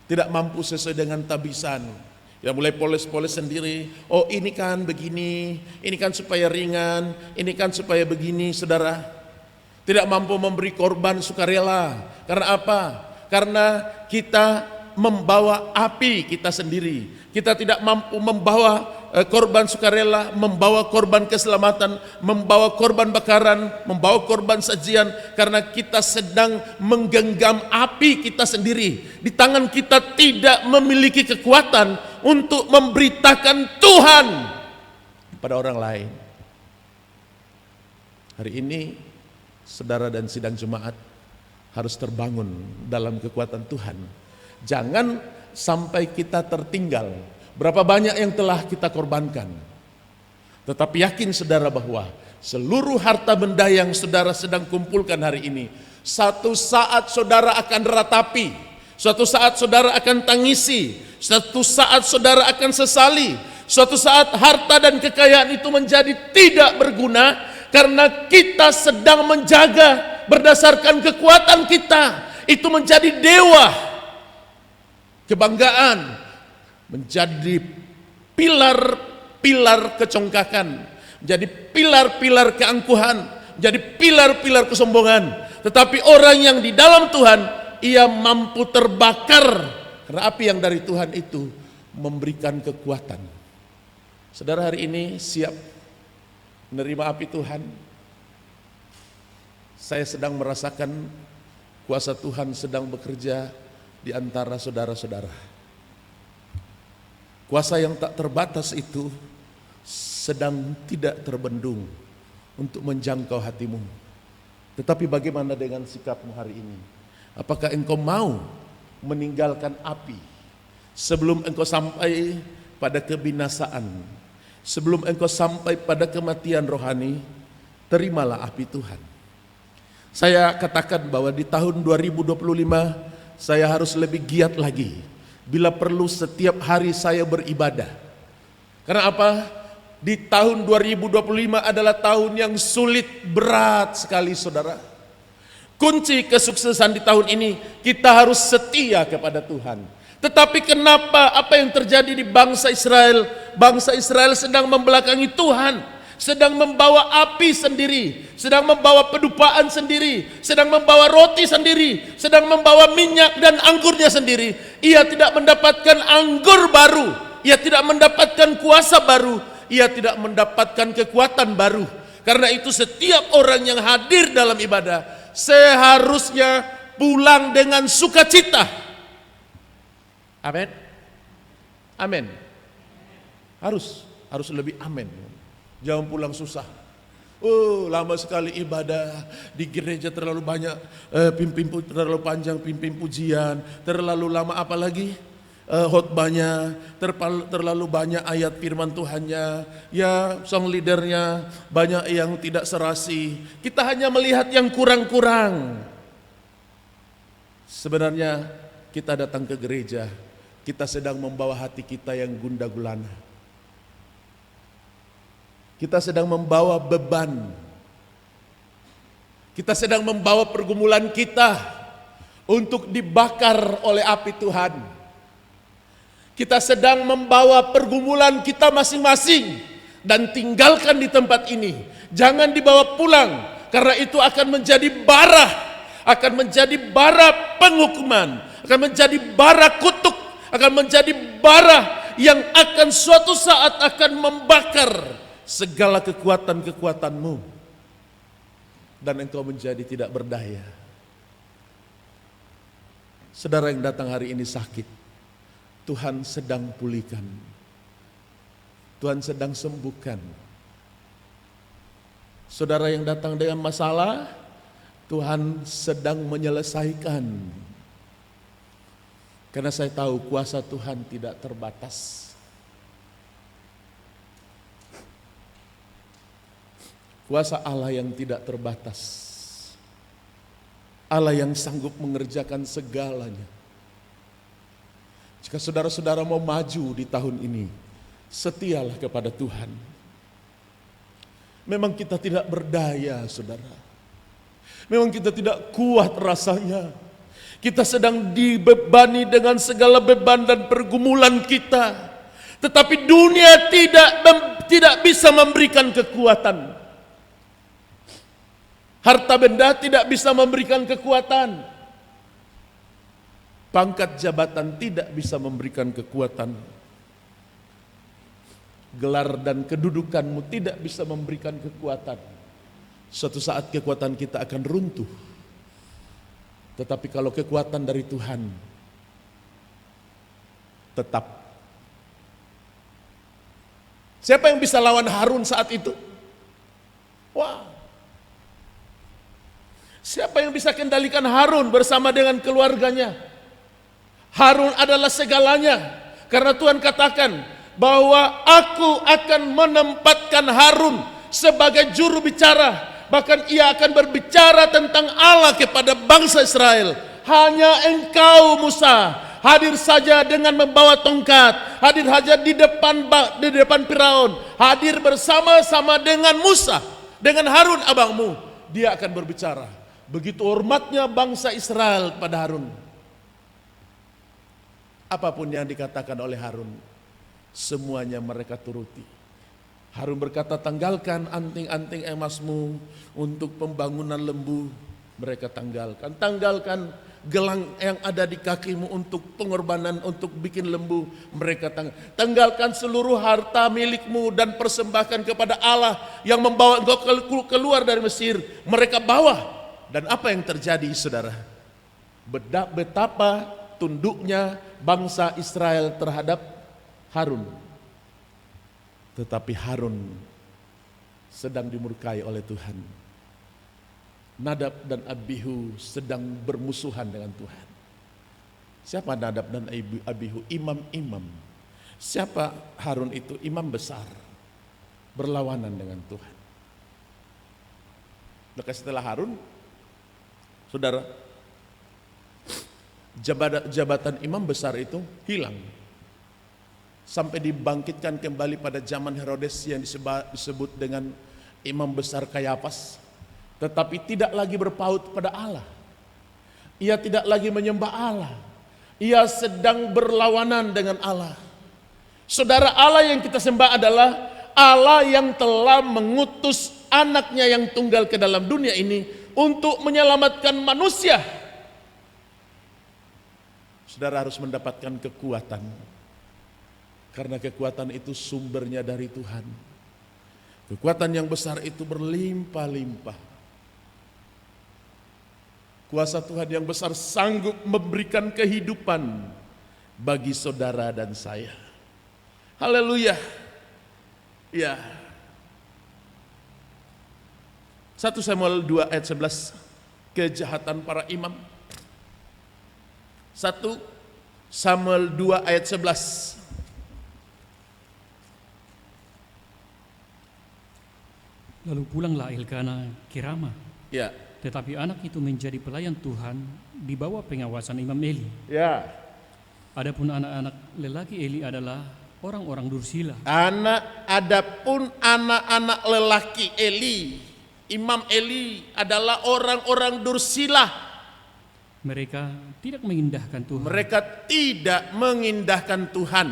tidak mampu sesuai dengan tabisan. Kita mulai poles-poles sendiri. Oh ini kan begini, ini kan supaya ringan, ini kan supaya begini, saudara. Tidak mampu memberi korban sukarela. Karena apa? Karena kita membawa api kita sendiri. Kita tidak mampu membawa korban sukarela, membawa korban keselamatan, membawa korban bakaran, membawa korban sajian, karena kita sedang menggenggam api kita sendiri. Di tangan kita tidak memiliki kekuatan untuk memberitakan Tuhan pada orang lain. Hari ini saudara dan sidang jemaat harus terbangun dalam kekuatan Tuhan. Jangan sampai kita tertinggal. Berapa banyak yang telah kita korbankan. Tetapi yakin saudara bahwa seluruh harta benda yang saudara sedang kumpulkan hari ini, satu saat saudara akan ratapi, suatu saat saudara akan tangisi, suatu saat saudara akan sesali, suatu saat harta dan kekayaan itu menjadi tidak berguna karena kita sedang menjaga berdasarkan kekuatan kita. Itu menjadi dewa kebanggaan, menjadi pilar-pilar kecongkakan, menjadi pilar-pilar keangkuhan, menjadi pilar-pilar kesombongan. Tetapi orang yang di dalam Tuhan, ia mampu terbakar karena api yang dari Tuhan itu memberikan kekuatan. Saudara hari ini siap menerima api Tuhan? Saya sedang merasakan kuasa Tuhan sedang bekerja di antara saudara-saudara. Kuasa yang tak terbatas itu sedang tidak terbendung untuk menjangkau hatimu. Tetapi bagaimana dengan sikapmu hari ini? Apakah engkau mau meninggalkan api sebelum engkau sampai pada kebinasaan? Sebelum engkau sampai pada kematian rohani, terimalah api Tuhan. Saya katakan bahwa di tahun 2025 saya harus lebih giat lagi. Bila perlu setiap hari saya beribadah. Karena apa? Di tahun 2025 adalah tahun yang sulit, berat sekali saudara. Kunci kesuksesan di tahun ini, kita harus setia kepada Tuhan. Tetapi kenapa apa yang terjadi di bangsa Israel? Bangsa Israel sedang membelakangi Tuhan, sedang membawa api sendiri, sedang membawa pedupaan sendiri, sedang membawa roti sendiri, sedang membawa minyak dan anggurnya sendiri. Ia tidak mendapatkan anggur baru, ia tidak mendapatkan kuasa baru, ia tidak mendapatkan kekuatan baru. Karena itu setiap orang yang hadir dalam ibadah seharusnya pulang dengan sukacita. Amin. Amin. Harus lebih amin. Jangan pulang susah. Oh, lama sekali ibadah di gereja, terlalu banyak terlalu panjang pimpin pujian, terlalu lama apalagi khotbahnya, terlalu banyak ayat firman Tuhannya, ya song leadernya banyak yang tidak serasi. Kita hanya melihat yang kurang-kurang. Sebenarnya kita datang ke gereja, kita sedang membawa hati kita yang gundah gulana. Kita sedang membawa beban. Kita sedang membawa pergumulan kita untuk dibakar oleh api Tuhan. Kita sedang membawa pergumulan kita masing-masing dan tinggalkan di tempat ini. Jangan dibawa pulang, karena itu akan menjadi bara penghukuman, akan menjadi bara kutuk, akan menjadi bara yang akan suatu saat akan membakar segala kekuatan-kekuatanmu dan engkau menjadi tidak berdaya. Saudara yang datang hari ini sakit, Tuhan sedang pulihkan, Tuhan sedang sembuhkan. Saudara yang datang dengan masalah, Tuhan sedang menyelesaikan. Karena saya tahu kuasa Tuhan tidak terbatas. Kuasa Allah yang tidak terbatas, Allah yang sanggup mengerjakan segalanya. Jika saudara-saudara mau maju di tahun ini, setialah kepada Tuhan. Memang kita tidak berdaya, saudara. Memang kita tidak kuat rasanya. Kita sedang dibebani dengan segala beban dan pergumulan kita. Tetapi dunia tidak bisa memberikan kekuatan. Harta benda tidak bisa memberikan kekuatan. Pangkat jabatan tidak bisa memberikan kekuatan. Gelar dan kedudukanmu tidak bisa memberikan kekuatan. Suatu saat kekuatan kita akan runtuh. Tetapi kalau kekuatan dari Tuhan tetap. Siapa yang bisa lawan Harun saat itu? Wah. Siapa yang bisa kendalikan Harun bersama dengan keluarganya? Harun adalah segalanya. Karena Tuhan katakan bahwa aku akan menempatkan Harun sebagai juru bicara. Bahkan ia akan berbicara tentang Allah kepada bangsa Israel. Hanya engkau Musa hadir saja dengan membawa tongkat, hadir saja di depan Firaun, hadir bersama-sama dengan Musa, dengan Harun abangmu. Dia akan berbicara. Begitu hormatnya bangsa Israel pada Harun. Apapun yang dikatakan oleh Harun, semuanya mereka turuti. Harun berkata, tanggalkan anting-anting emasmu untuk pembangunan lembu. Mereka tanggalkan. Tanggalkan gelang yang ada di kakimu untuk pengorbanan, untuk bikin lembu. Mereka tanggalkan seluruh harta milikmu dan persembahkan kepada Allah yang membawa engkau keluar dari Mesir. Mereka bawa. Dan apa yang terjadi, saudara? Betapa tunduknya bangsa Israel terhadap Harun. Tetapi Harun sedang dimurkai oleh Tuhan. Nadab dan Abihu sedang bermusuhan dengan Tuhan. Siapa Nadab dan Abihu? Imam-imam. Siapa Harun itu? Imam besar. Berlawanan dengan Tuhan. Maka setelah Harun, saudara, jabatan imam besar itu hilang. Sampai dibangkitkan kembali pada zaman Herodes yang disebut dengan imam besar Kayafas. Tetapi tidak lagi berpaut pada Allah. Ia tidak lagi menyembah Allah. Ia sedang berlawanan dengan Allah. Saudara, Allah yang kita sembah adalah Allah yang telah mengutus anaknya yang tunggal ke dalam dunia ini untuk menyelamatkan manusia. Saudara harus mendapatkan kekuatan. Karena kekuatan itu sumbernya dari Tuhan. Kekuatan yang besar itu berlimpah-limpah. Kuasa Tuhan yang besar sanggup memberikan kehidupan bagi saudara dan saya. Haleluya. Ya. 1 Samuel 2 ayat 11. Kejahatan para imam. 1 Samuel 2 ayat 11. Lalu pulanglah Elkana ke Rama. Ya. Tetapi anak itu menjadi pelayan Tuhan di bawah pengawasan Imam Eli. Ya. Adapun anak-anak lelaki Eli adalah orang-orang dursila. Adapun anak-anak lelaki Eli, Imam Eli adalah orang-orang dursila. Mereka tidak mengindahkan Tuhan. Mereka tidak mengindahkan Tuhan.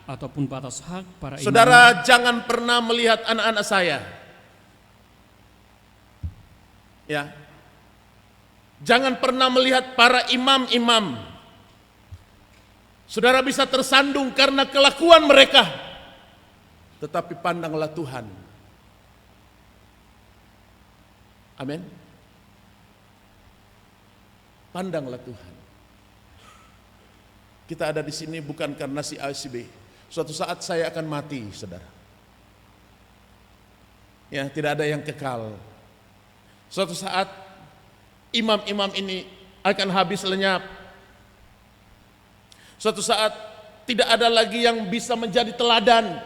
Ataupun batas hak para imam. Saudara, jangan pernah melihat anak-anak saya. Ya. Jangan pernah melihat para imam-imam. Saudara bisa tersandung karena kelakuan mereka. Tetapi pandanglah Tuhan. Amin. Pandanglah Tuhan. Kita ada di sini bukan karena si A, si B. Suatu saat saya akan mati, saudara. Ya, tidak ada yang kekal. Suatu saat imam-imam ini akan habis lenyap. Suatu saat tidak ada lagi yang bisa menjadi teladan.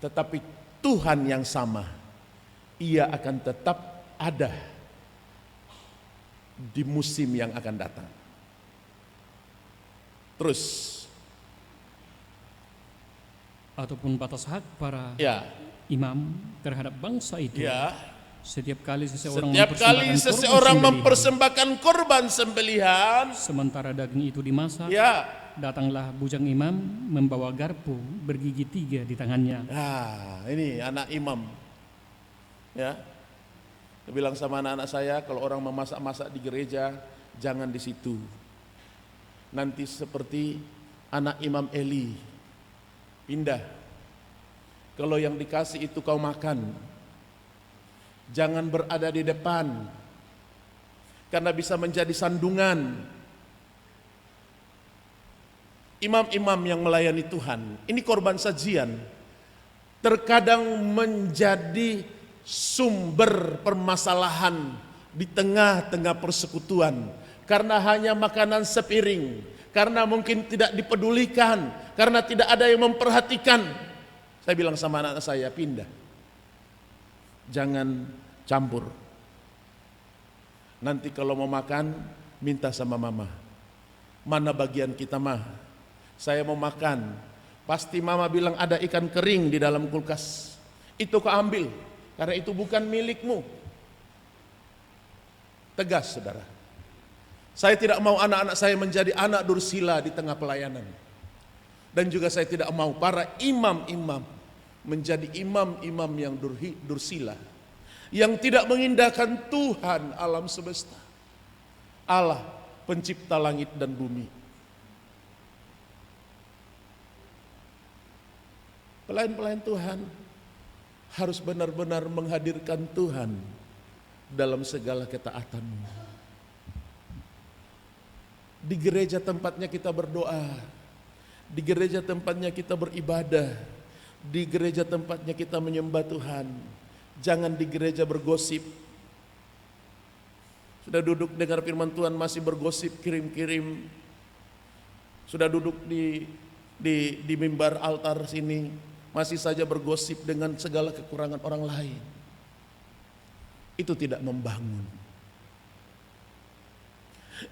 Tetapi Tuhan yang sama, Ia akan tetap ada di musim yang akan datang. Terus. Ataupun batas hak para Ya. imam terhadap bangsa itu. Ya. Setiap kali seseorang mempersembahkan korban sembelihan, sementara daging itu dimasak, ya, Datanglah bujang imam membawa garpu bergigi 3 di tangannya. Nah, ini anak imam. Ya. Dia bilang sama anak-anak saya, kalau orang memasak-masak di gereja, jangan di situ. Nanti seperti anak Imam Eli. Pindah. Kalau yang dikasih itu kau makan. Jangan berada di depan. Karena bisa menjadi sandungan. Imam-imam yang melayani Tuhan, ini korban sajian, terkadang menjadi sumber permasalahan di tengah-tengah persekutuan, karena hanya makanan sepiring, karena mungkin tidak dipedulikan, karena tidak ada yang memperhatikan. Saya bilang sama anak saya, pindah, jangan campur. Nanti kalau mau makan, minta sama mama, mana bagian kita mah? Saya mau makan, pasti mama bilang ada ikan kering di dalam kulkas, itu kau ambil, karena itu bukan milikmu. Tegas, saudara. Saya tidak mau anak-anak saya menjadi anak dursila di tengah pelayanan. Dan juga saya tidak mau para imam-imam menjadi imam-imam yang dursila, yang tidak mengindahkan Tuhan alam semesta, Allah pencipta langit dan bumi. Pelayan-pelayan Tuhan harus benar-benar menghadirkan Tuhan dalam segala ketaatanmu. Di gereja tempatnya kita berdoa, di gereja tempatnya kita beribadah, di gereja tempatnya kita menyembah Tuhan. Jangan di gereja bergosip. Sudah duduk dengar firman Tuhan masih bergosip, kirim-kirim. Sudah duduk di mimbar altar sini, masih saja bergosip dengan segala kekurangan orang lain. Itu tidak membangun.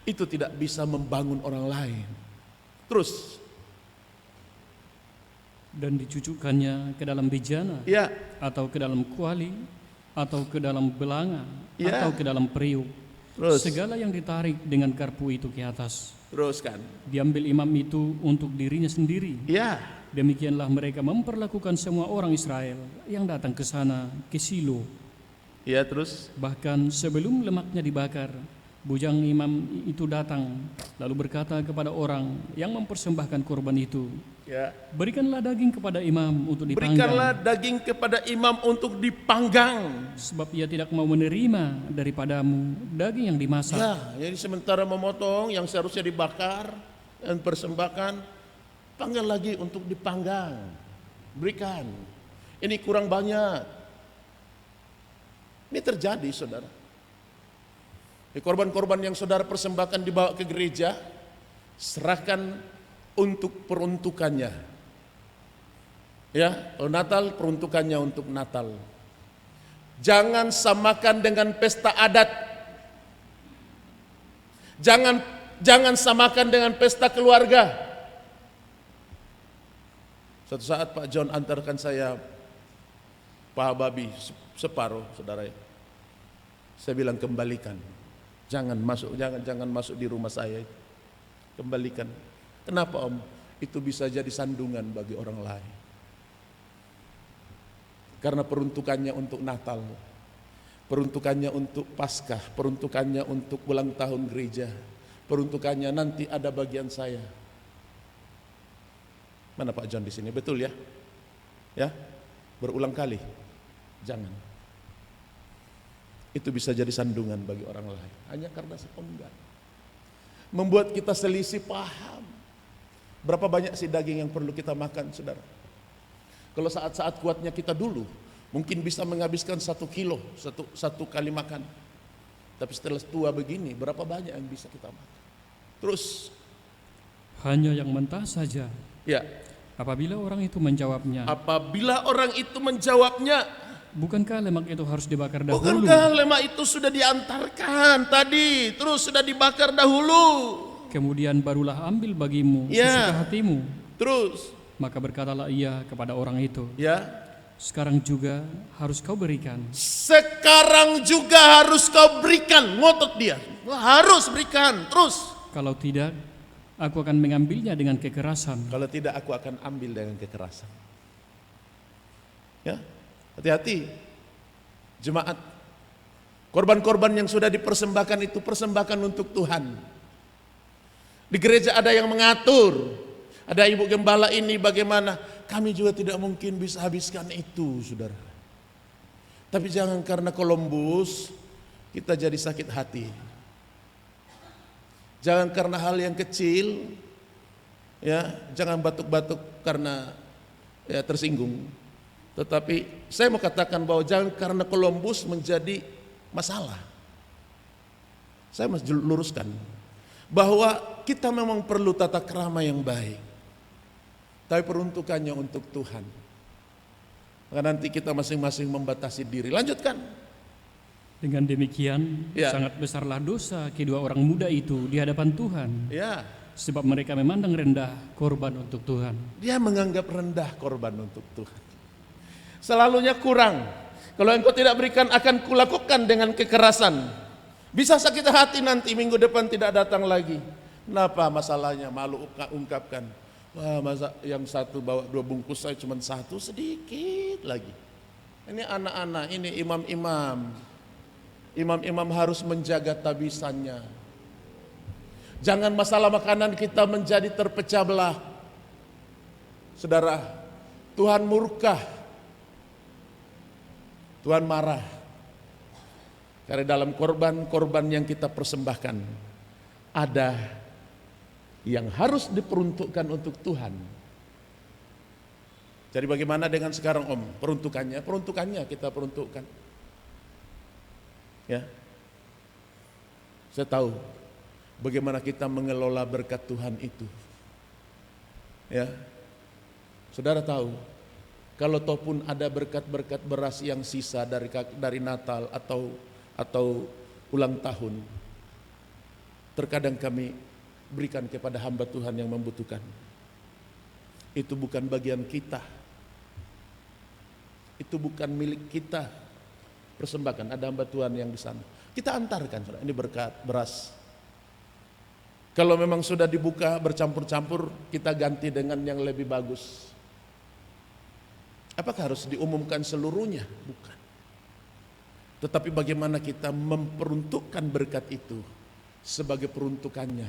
Itu tidak bisa membangun orang lain. Terus. Dan dicucukkannya ke dalam bejana, Ya. atau ke dalam kuali, atau ke dalam belanga, Ya. atau ke dalam periuk. Terus. Segala yang ditarik dengan garpu itu ke atas, Teruskan. diambil imam itu untuk dirinya sendiri. Ya. Demikianlah mereka memperlakukan semua orang Israel yang datang ke sana, ke Silo. Ya, terus. Bahkan sebelum lemaknya dibakar, bujang imam itu datang, lalu berkata kepada orang yang mempersembahkan korban itu, Ya. berikanlah daging kepada imam untuk dipanggang. Berikanlah daging kepada imam untuk dipanggang. Sebab ia tidak mau menerima daripadamu daging yang dimasak. Ya, jadi sementara memotong yang seharusnya dibakar dan persembahkan, panggil lagi untuk dipanggang. Berikan. Ini kurang banyak. Ini terjadi, saudara. Korban-korban yang saudara persembahkan dibawa ke gereja, serahkan untuk peruntukannya. Ya, kalau Natal peruntukannya untuk Natal. Jangan samakan dengan pesta adat. Jangan samakan dengan pesta keluarga. Suatu saat Pak John antarkan saya paha babi separuh, saudara. Saya bilang kembalikan. Jangan masuk di rumah saya. Kembalikan. Kenapa, Om? Itu bisa jadi sandungan bagi orang lain. Karena peruntukannya untuk Natal, peruntukannya untuk Paskah, peruntukannya untuk ulang tahun gereja, peruntukannya nanti ada bagian saya. Mana Pak John di sini? Betul ya? Ya? Berulang kali. Jangan. Itu bisa jadi sandungan bagi orang lain. Hanya karena sepenggal. Membuat kita selisih paham. Berapa banyak sih daging yang perlu kita makan, saudara? Kalau saat-saat kuatnya kita dulu, mungkin bisa menghabiskan 1 kilo, satu kali makan. Tapi setelah tua begini, berapa banyak yang bisa kita makan? Terus. Hanya yang mentah saja. Ya. Apabila orang itu menjawabnya, bukankah lemak itu harus dibakar dahulu? Bukankah lemak itu sudah diantarkan tadi, terus sudah dibakar dahulu? Kemudian barulah ambil bagimu Ya. sesuka hatimu. Terus, Maka berkatalah ia kepada orang itu, ya, sekarang juga harus kau berikan. sekarang juga harus kau berikan, ngotot dia, harus berikan. Terus, Kalau tidak, aku akan mengambilnya dengan kekerasan. Kalau tidak, aku akan ambil dengan kekerasan. Ya, hati-hati jemaat. Korban-korban yang sudah dipersembahkan itu persembahkan untuk Tuhan. Di gereja ada yang mengatur. Ada ibu gembala ini bagaimana. Kami juga tidak mungkin bisa habiskan itu, saudara. Tapi jangan karena Columbus kita jadi sakit hati. Jangan karena hal yang kecil, ya, jangan batuk-batuk karena ya tersinggung. Tetapi saya mau katakan bahwa jangan karena Columbus menjadi masalah. Saya mau luruskan bahwa kita memang perlu tata krama yang baik, tapi peruntukannya untuk Tuhan. Maka nanti kita masing-masing membatasi diri. Lanjutkan. Dengan demikian, Ya. sangat besarlah dosa kedua orang muda itu di hadapan Tuhan. Ya, Sebab mereka memandang rendah korban untuk Tuhan. dia menganggap rendah korban untuk Tuhan. Selalunya kurang. Kalau engkau tidak berikan, akan kulakukan dengan kekerasan. Bisa sakit hati nanti, minggu depan tidak datang lagi. Kenapa masalahnya? Malu ungkapkan. Wah, masa yang satu bawa 2 bungkus, saya cuma 1, sedikit lagi. Ini anak-anak, ini imam-imam. Imam-imam harus menjaga tabisannya. Jangan masalah makanan kita menjadi terpecah belah. Saudara, Tuhan murka. Tuhan marah. Karena dalam korban-korban yang kita persembahkan, ada yang harus diperuntukkan untuk Tuhan. Jadi bagaimana dengan sekarang Om? Peruntukannya kita peruntukkan. Ya, saya tahu bagaimana kita mengelola berkat Tuhan itu. Ya, saudara tahu, kalau ataupun ada berkat-berkat beras yang sisa dari Natal atau ulang tahun, terkadang kami berikan kepada hamba Tuhan yang membutuhkan. Itu bukan bagian kita, itu bukan milik kita. Persembahkan, ada hamba Tuhan yang di sana. Kita antarkan, saudara, ini berkat beras. Kalau memang sudah dibuka bercampur-campur, kita ganti dengan yang lebih bagus. Apakah harus diumumkan seluruhnya? Bukan. Tetapi bagaimana kita memperuntukkan berkat itu sebagai peruntukannya.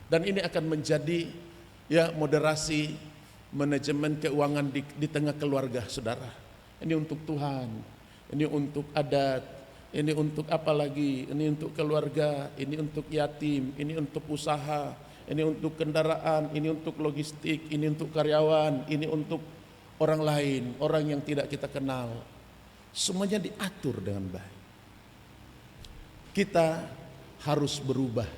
Dan ini akan menjadi ya moderasi manajemen keuangan di tengah keluarga, saudara. Ini untuk Tuhan. Ini untuk adat, ini untuk apa lagi, ini untuk keluarga, ini untuk yatim, ini untuk usaha, ini untuk kendaraan, ini untuk logistik, ini untuk karyawan, ini untuk orang lain, orang yang tidak kita kenal. Semuanya diatur dengan baik. Kita harus berubah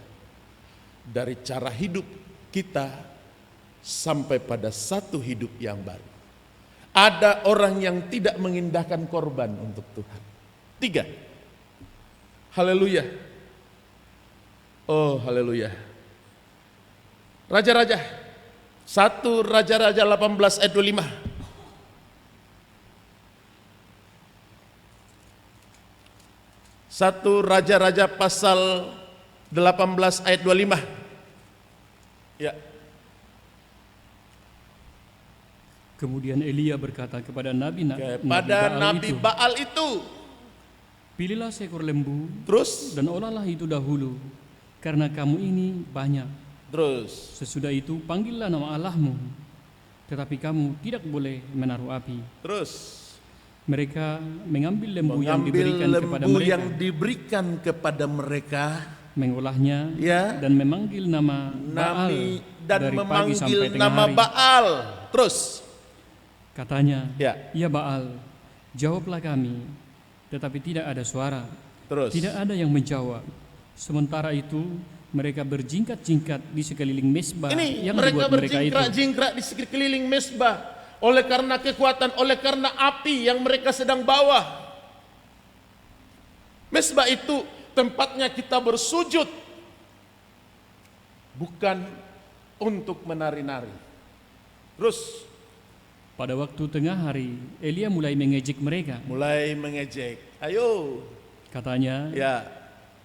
dari cara hidup kita sampai pada satu hidup yang baru. Ada orang yang tidak mengindahkan korban untuk Tuhan. 3. Haleluya. Oh, haleluya. Raja-raja. 1 Raja-raja 18 ayat 25. 1 Raja-raja pasal 18 ayat 25. Ya. Kemudian Elia berkata kepada Nabi Nabi Baal itu. Pilihlah seekor lembu, Terus? dan olahlah itu dahulu, karena kamu ini banyak. Terus? Sesudah itu panggillah nama Allahmu, tetapi kamu tidak boleh menaruh api. Terus? Mereka mengambil lembu yang diberikan kepada mereka, mengolahnya, ya, dan memanggil nama Baal dari pagi sampai tengah hari. Baal. Terus? Katanya, ya Baal, jawablah kami, tetapi tidak ada suara. Terus? Tidak ada yang menjawab. Sementara itu mereka berjingkat-jingkat di sekeliling mesbah yang dibuat mereka itu. Mereka berjingkat-jingkat di sekeliling mesbah oleh karena kekuatan, oleh karena api yang mereka sedang bawa. Mesbah itu tempatnya kita bersujud, bukan untuk menari-nari. Terus? Pada waktu tengah hari, Elia mulai mengejek mereka. Ayo. Katanya, ya,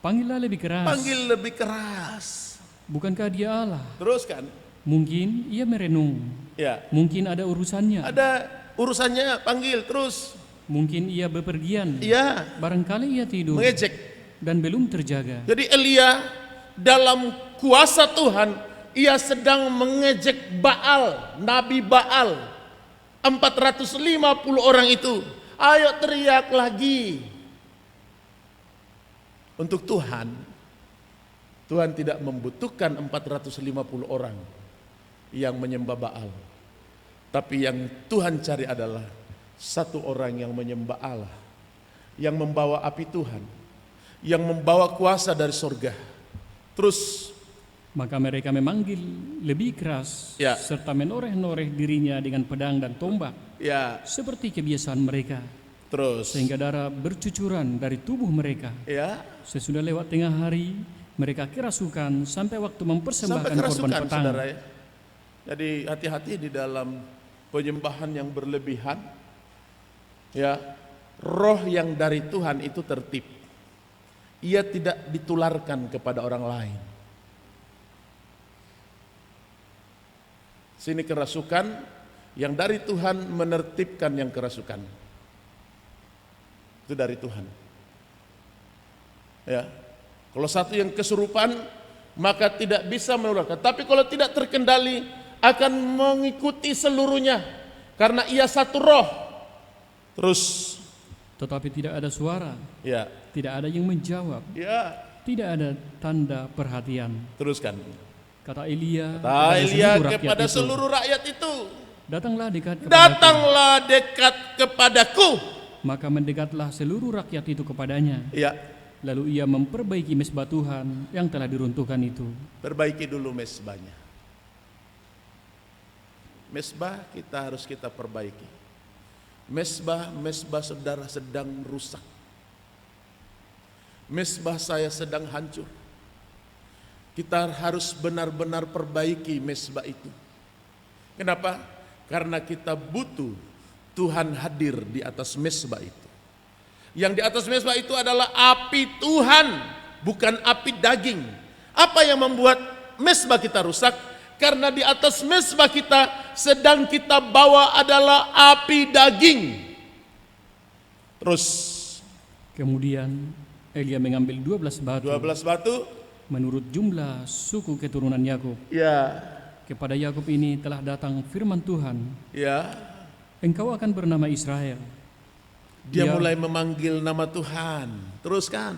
panggillah lebih keras. Panggil lebih keras. Bukankah dia Allah? Teruskan. Mungkin ia merenung. Ya. Mungkin ada urusannya. Ada urusannya, panggil terus. Mungkin ia bepergian. Ya. Barangkali ia tidur Mengejek. dan belum terjaga. Jadi Elia dalam kuasa Tuhan, ia sedang mengejek Baal, Nabi Baal. 450 orang itu. Ayo teriak lagi. Untuk Tuhan, Tuhan tidak membutuhkan 450 orang yang menyembah Baal. Tapi yang Tuhan cari adalah satu orang yang menyembah Allah, yang membawa api Tuhan, yang membawa kuasa dari surga. Terus Maka mereka memanggil lebih keras, Ya. serta menoreh-noreh dirinya dengan pedang dan tombak, ya, seperti kebiasaan mereka, terus sehingga darah bercucuran dari tubuh mereka. ya, Sesudah lewat tengah hari, mereka kerasukan sampai waktu sampai mempersembahkan korban kerasukan petang. saudara ya. Jadi hati-hati di dalam penyembahan yang berlebihan. Ya, roh yang dari Tuhan itu tertib. Ia tidak ditularkan kepada orang lain. Sini kerasukan, yang dari Tuhan menertibkan yang kerasukan. Itu dari Tuhan. Ya. Kalau satu yang kesurupan, maka tidak bisa menularkan. Tapi kalau tidak terkendali, akan mengikuti seluruhnya. Karena ia satu roh. Terus, Tetapi tidak ada suara, ya, tidak ada yang menjawab, ya, tidak ada tanda perhatian. teruskan. Kata Elia Elia rakyat kepada itu, seluruh rakyat itu, datanglah dekat kepadaku. datanglah dekat kepadaku. Maka mendekatlah seluruh rakyat itu kepadanya. Ya, Lalu ia memperbaiki mezbah Tuhan yang telah diruntuhkan itu. perbaiki dulu mezbahnya. Mezbah harus kita perbaiki. Mezbah saudara sedang rusak. Mezbah saya sedang hancur. Kita harus benar-benar perbaiki mezbah itu. Kenapa? Karena kita butuh Tuhan hadir di atas mezbah itu. Yang di atas mezbah itu adalah api Tuhan, bukan api daging. Apa yang membuat mezbah kita rusak? Karena di atas mezbah kita sedang kita bawa adalah api daging. Terus Kemudian Elia mengambil 12 batu 12 batu, menurut jumlah suku keturunan Yakub. ya, Kepada Yakub ini telah datang firman Tuhan, ya. engkau akan bernama Israel. Dia Ya. mulai memanggil nama Tuhan. Teruskan.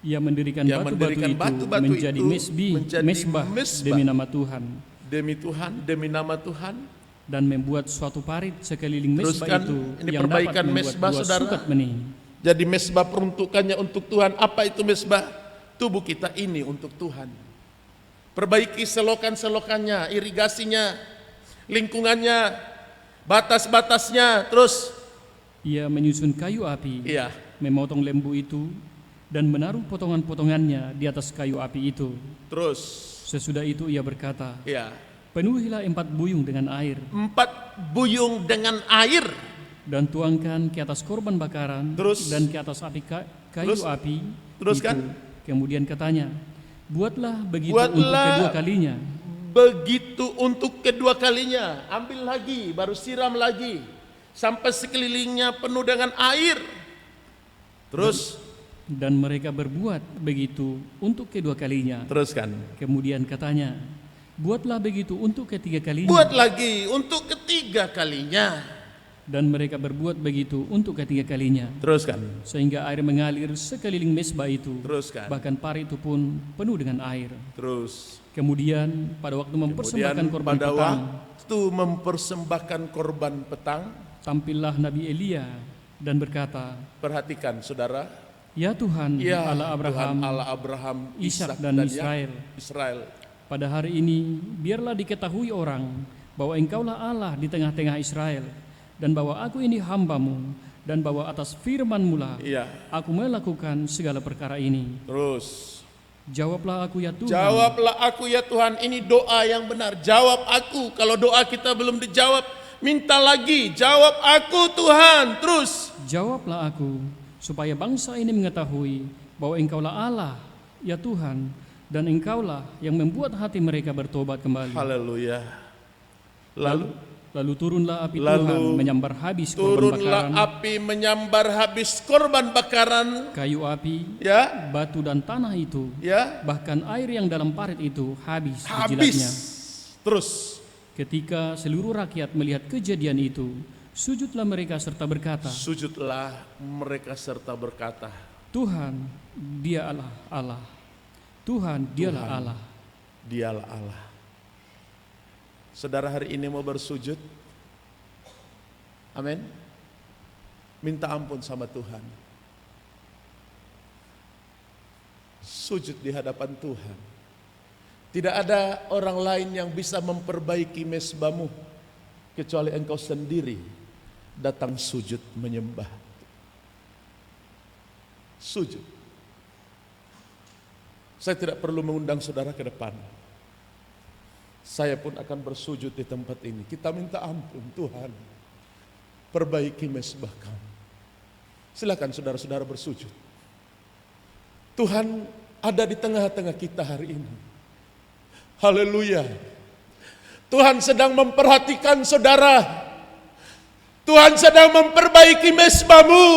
Ia mendirikan Ia batu-batu mendirikan itu batu-batu menjadi itu menjadi mesbah mesbah. demi nama Tuhan, Demi Tuhan, demi nama Tuhan. dan membuat suatu parit sekeliling mesbah Teruskan, itu ini yang dapat perbaikan membuat mesbah, 2 saudara. sukat benih. Jadi mesbah peruntukannya untuk Tuhan. Apa itu mesbah? Tubuh kita ini untuk Tuhan. Perbaiki selokan-selokannya, irigasinya, lingkungannya, batas-batasnya. Terus, Ia menyusun kayu api, iya, memotong lembu itu, dan menaruh potongan-potongannya di atas kayu api itu. terus, Sesudah itu ia berkata, iya. penuhilah 4 buyung dengan air, 4 buyung dengan air. dan tuangkan ke atas korban bakaran, Terus? dan ke atas api kayu Terus? api Teruskan? itu. Kemudian katanya, buatlah begitu Buatlah untuk kedua kalinya. Begitu untuk kedua kalinya. Ambil lagi, baru siram lagi. Sampai sekelilingnya penuh dengan air. Terus, Dan mereka berbuat begitu untuk kedua kalinya. teruskan. Kemudian katanya, buatlah begitu untuk ketiga kalinya. Buat lagi untuk ketiga kalinya. Dan mereka berbuat begitu untuk ketiga kalinya. Teruskan. Sehingga air mengalir sekeliling mesbah itu. Teruskan. Bahkan parit itu pun penuh dengan air. Terus. Kemudian pada waktu mempersembahkan Kemudian korban pada petang, waktu mempersembahkan korban petang, tampillah Nabi Elia dan berkata, perhatikan saudara, ya Tuhan, ya Allah Abraham, Tuhan Allah Abraham, Ishak Ishak dan Israel, Israel. pada hari ini biarlah diketahui orang bahwa engkaulah Allah di tengah-tengah Israel, dan bahwa aku ini hambamu, dan bahwa atas firman-Mu lah Iya. aku melakukan segala perkara ini. Terus. Jawablah aku ya Tuhan. Jawablah aku ya Tuhan, ini doa yang benar. Jawab aku, kalau doa kita belum dijawab, minta lagi. Jawab aku Tuhan, terus. Jawablah aku, supaya bangsa ini mengetahui bahwa engkaulah Allah, ya Tuhan, dan Engkaulah yang membuat hati mereka bertobat kembali. Haleluya. Lalu turunlah api Tuhan menyambar habis korban bakaran, api menyambar habis korban bakaran, kayu api, ya, batu dan tanah itu, ya, bahkan air yang dalam parit itu habis dijilatnya. Terus Ketika seluruh rakyat melihat kejadian itu, sujudlah mereka serta berkata, Tuhan, Dialah Allah. Tuhan, Dialah Allah. Dialah Allah. Saudara hari ini mau bersujud? Amin. Minta ampun sama Tuhan. Sujud di hadapan Tuhan. Tidak ada orang lain yang bisa memperbaiki mezbahmu kecuali engkau sendiri datang sujud menyembah. Sujud. Saya tidak perlu mengundang saudara ke depan. Saya pun akan bersujud di tempat ini. Kita minta ampun, Tuhan. Perbaiki mezbah kami. Silakan saudara-saudara bersujud. Tuhan ada di tengah-tengah kita hari ini. Haleluya. Tuhan sedang memperhatikan saudara. Tuhan sedang memperbaiki mezbahmu.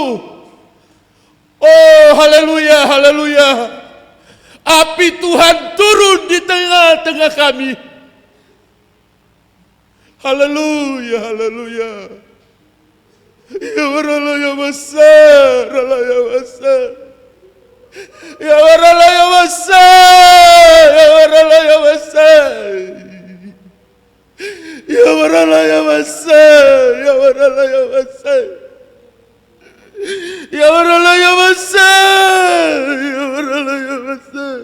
Oh, haleluya, haleluya. Api Tuhan turun di tengah-tengah kami. Haleluya, haleluya. Ya Allah ya besar, Allah ya besar. Ya Allah ya besar, ya Allah ya besar. Ya Allah ya besar, ya Allah ya besar. Ya Allah ya besar, ya Allah ya besar.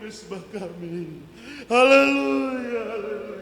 Mezbah kami. Haleluya, haleluya.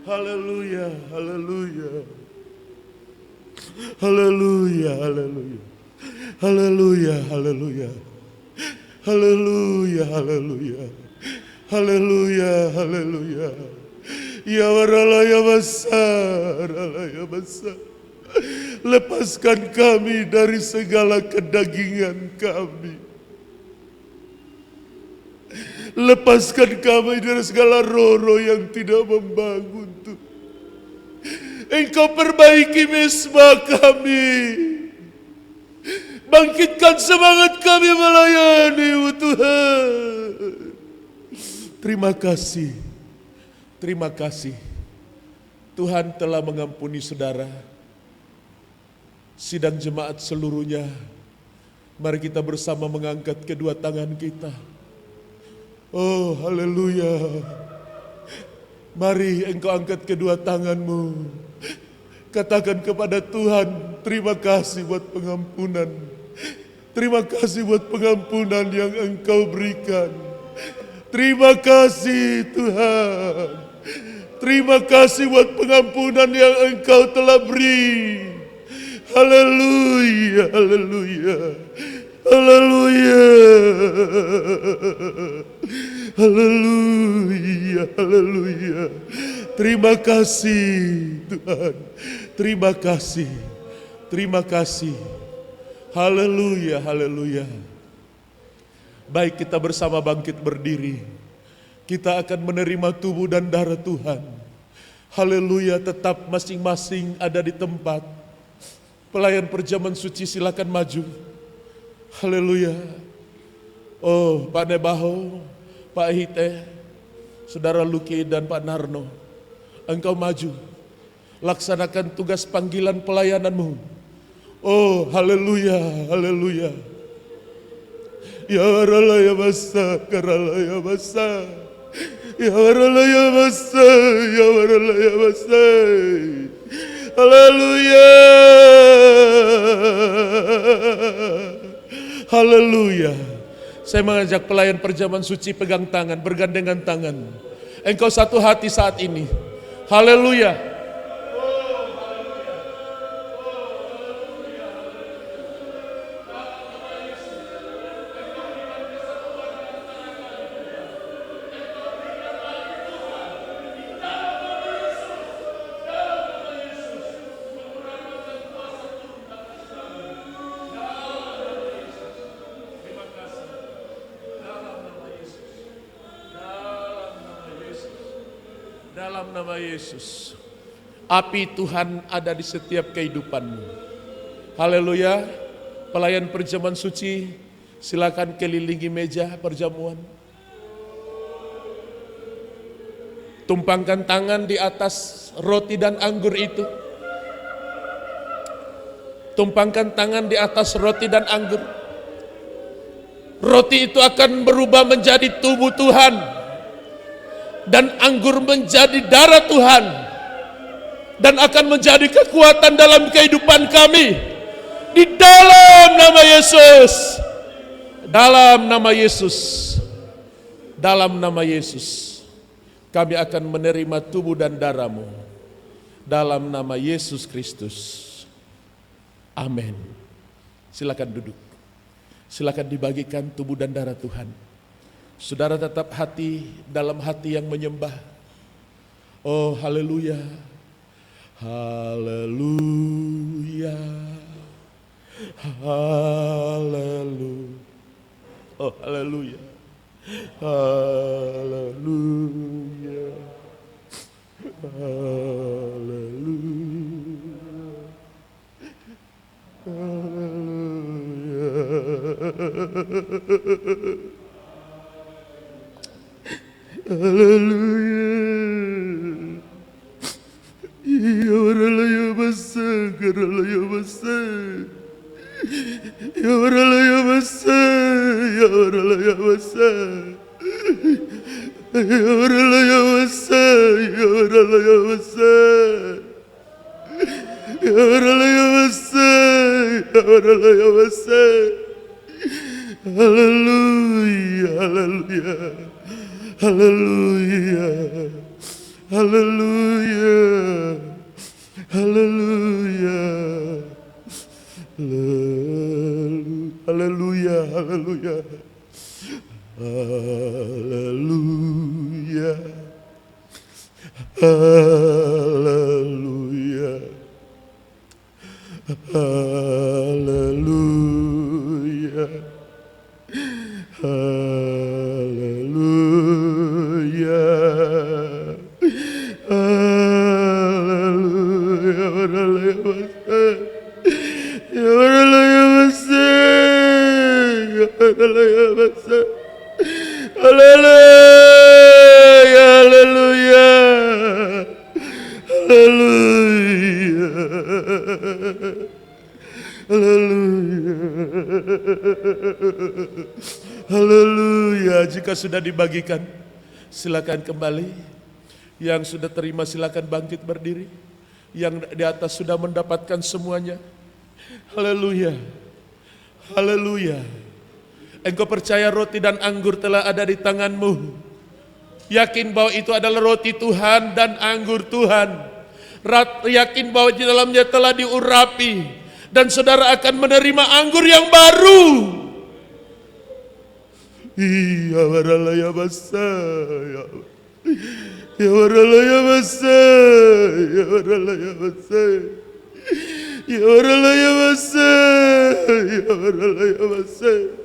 Haleluya, haleluya. Haleluya, haleluya. Haleluya, haleluya. Haleluya, haleluya. Haleluya, haleluya. Ya waralaya besar, alaya besar. Lepaskan kami dari segala kedagingan kami. Lepaskan kami dari segala roh-roh yang tidak membangun Tuhan. Engkau perbaiki mesbah kami. Bangkitkan semangat kami melayani Tuhan. Terima kasih. Terima kasih. Tuhan telah mengampuni saudara. Sidang jemaat seluruhnya. Mari kita bersama mengangkat kedua tangan kita. Oh, haleluya. Mari engkau angkat kedua tanganmu. Katakan kepada Tuhan, terima kasih buat pengampunan. Terima kasih buat pengampunan yang engkau berikan. Terima kasih Tuhan. Terima kasih buat pengampunan yang engkau telah beri. Haleluya, haleluya. Haleluya. Haleluya, haleluya. Terima kasih Tuhan. Terima kasih. Terima kasih. Haleluya, haleluya. Baik, kita bersama bangkit berdiri. Kita akan menerima tubuh dan darah Tuhan. Haleluya, tetap masing-masing ada di tempat. Pelayan perjamuan suci silakan maju. Haleluya. Oh, Pak Nebaho, Pak Hite, Saudara Luki dan Pak Narno, engkau maju. Laksanakan tugas panggilan pelayananmu. Oh, haleluya, haleluya. Ya waralaya basa, karalaya basa. Ya waralaya basa, ya waralaya basa. Haleluya. Haleluya. Saya mengajak pelayan perjamuan suci pegang tangan, bergandengan tangan. Engkau satu hati saat ini. Haleluya. Dalam nama Yesus, api Tuhan ada di setiap kehidupanmu. Haleluya. Pelayan perjamuan suci, silakan kelilingi meja perjamuan. Tumpangkan tangan di atas roti dan anggur itu. Tumpangkan tangan di atas roti dan anggur. Roti itu akan berubah menjadi tubuh Tuhan. Dan anggur menjadi darah Tuhan. Dan akan menjadi kekuatan dalam kehidupan kami. Di dalam nama Yesus. Dalam nama Yesus. Dalam nama Yesus. Kami akan menerima tubuh dan darah-Mu. Dalam nama Yesus Kristus. Amin. Silakan duduk. Silakan dibagikan tubuh dan darah Tuhan. Saudara tetap dalam hati yang menyembah. Oh, haleluya. Haleluya. Haleluya. Oh, haleluya. Haleluya. Haleluya. Haleluya. Haleluya. Ya waralaya basa, karalaya basa. Ya waralaya basa, ya waralaya basa. Ya waralaya basa, ya waralaya basa. Ya waralaya basa, ya waralaya basa. Haleluya, haleluya. Haleluya, haleluya, haleluya, Haleluya, haleluya. Haleluya. Haleluya. Haleluya. Haleluya. Haleluya. Jika sudah dibagikan, silakan kembali. Yang sudah terima silakan bangkit berdiri. Yang di atas sudah mendapatkan semuanya. Haleluya. Haleluya. Engkau percaya roti dan anggur telah ada di tanganmu. Yakin bahwa itu adalah roti Tuhan dan anggur Tuhan. Yakin bahwa di dalamnya telah diurapi. Dan saudara akan menerima anggur yang baru. Iya waralaya basaya. Ya waralaya basaya. Ya waralaya basaya. Ya waralaya basaya. Ya waralaya basaya.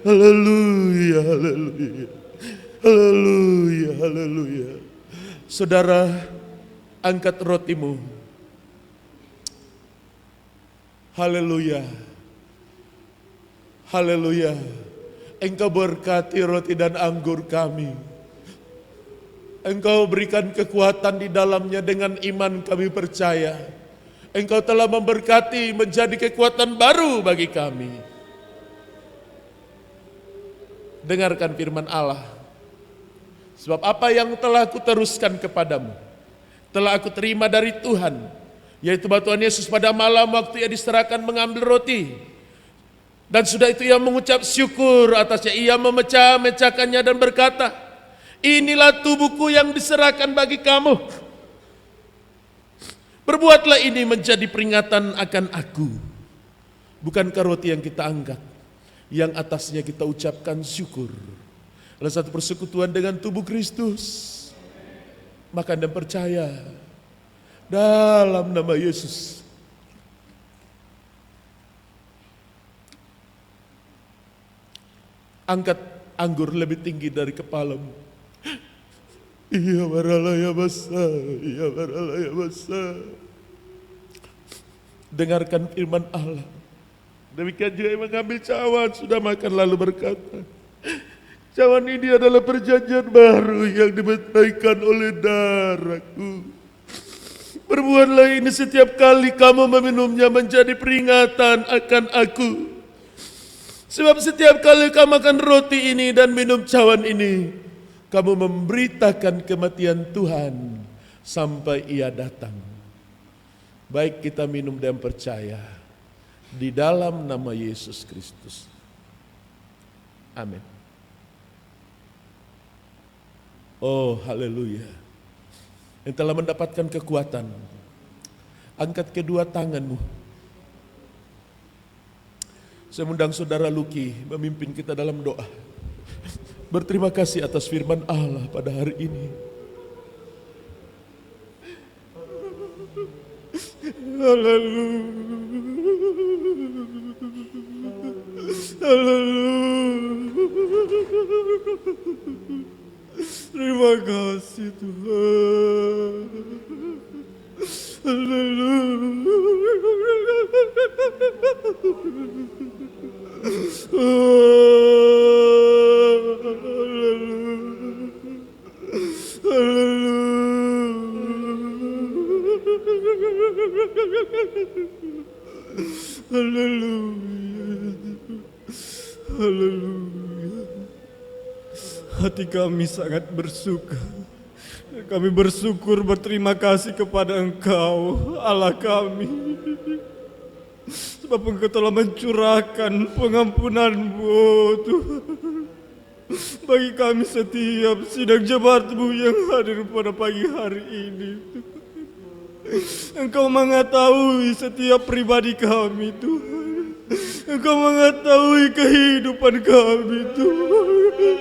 Haleluya, haleluya. Haleluya, haleluya. Saudara, angkat rotimu. Haleluya. Haleluya. Engkau berkati roti dan anggur kami. Engkau berikan kekuatan di dalamnya, dengan iman kami percaya. Engkau telah memberkati menjadi kekuatan baru bagi kami. Dengarkan firman Allah. Sebab apa yang telah aku teruskan kepadamu, telah aku terima dari Tuhan, yaitu bahwa Tuhan Yesus pada malam waktu ia diserahkan mengambil roti. Dan sudah itu ia mengucap syukur atasnya. Ia memecah-mecahkannya dan berkata, inilah tubuhku yang diserahkan bagi kamu. Perbuatlah ini menjadi peringatan akan aku. Bukankah roti yang kita angkat, yang atasnya kita ucapkan syukur, adalah satu persekutuan dengan tubuh Kristus. Makan dan percaya dalam nama Yesus. Angkat anggur lebih tinggi dari kepalamu. Iya waralaya basa, iya waralaya basa. Dengarkan firman Allah. Demikian juga yang mengambil cawan sudah makan lalu berkata, cawan ini adalah perjanjian baru yang dibenarkan oleh darahku. Perbuatlah ini setiap kali kamu meminumnya menjadi peringatan akan aku. Sebab setiap kali kamu makan roti ini dan minum cawan ini, kamu memberitakan kematian Tuhan sampai ia datang. Baik kita minum dan percaya di dalam nama Yesus Kristus. Amin. Oh haleluya. Yang telah mendapatkan kekuatan, angkat kedua tanganmu. Saya undang saudara Luki memimpin kita dalam doa. Berterima kasih atas firman Allah pada hari ini. Haleluya. Haleluya. Terima kasih Tuhan. Hati kami sangat bersuka. Kami bersyukur, berterima kasih kepada Engkau, Allah kami. Sebab Engkau telah mencurahkan pengampunan-Mu, Tuhan, bagi kami setiap sidang jemaat-Mu yang hadir pada pagi hari ini, Tuhan. Engkau mengetahui setiap pribadi kami Tuhan. Engkau mengetahui kehidupan kami Tuhan.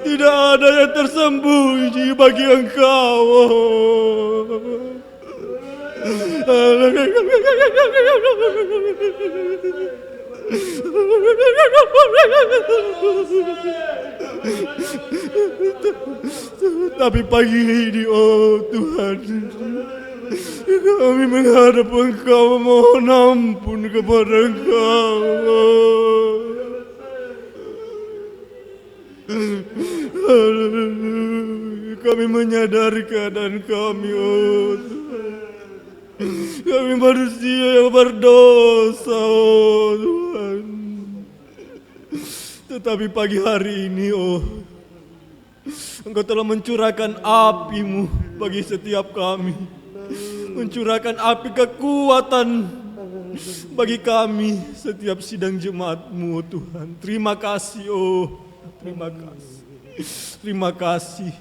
Tidak ada yang tersembunyi bagi Engkau. Tapi pagi ini, oh Tuhan, kami menghadap Engkau, memohon ampun kepada Engkau. Kami menyadari keadaan kami, oh Tuhan. Kami manusia yang berdosa, oh Tuhan. Tetapi pagi hari ini, oh, Engkau telah mencurahkan api-Mu bagi setiap kami. Mencurahkan api kekuatan bagi kami setiap sidang jemaat-Mu, oh Tuhan. Terima kasih, oh, terima kasih. Terima kasih.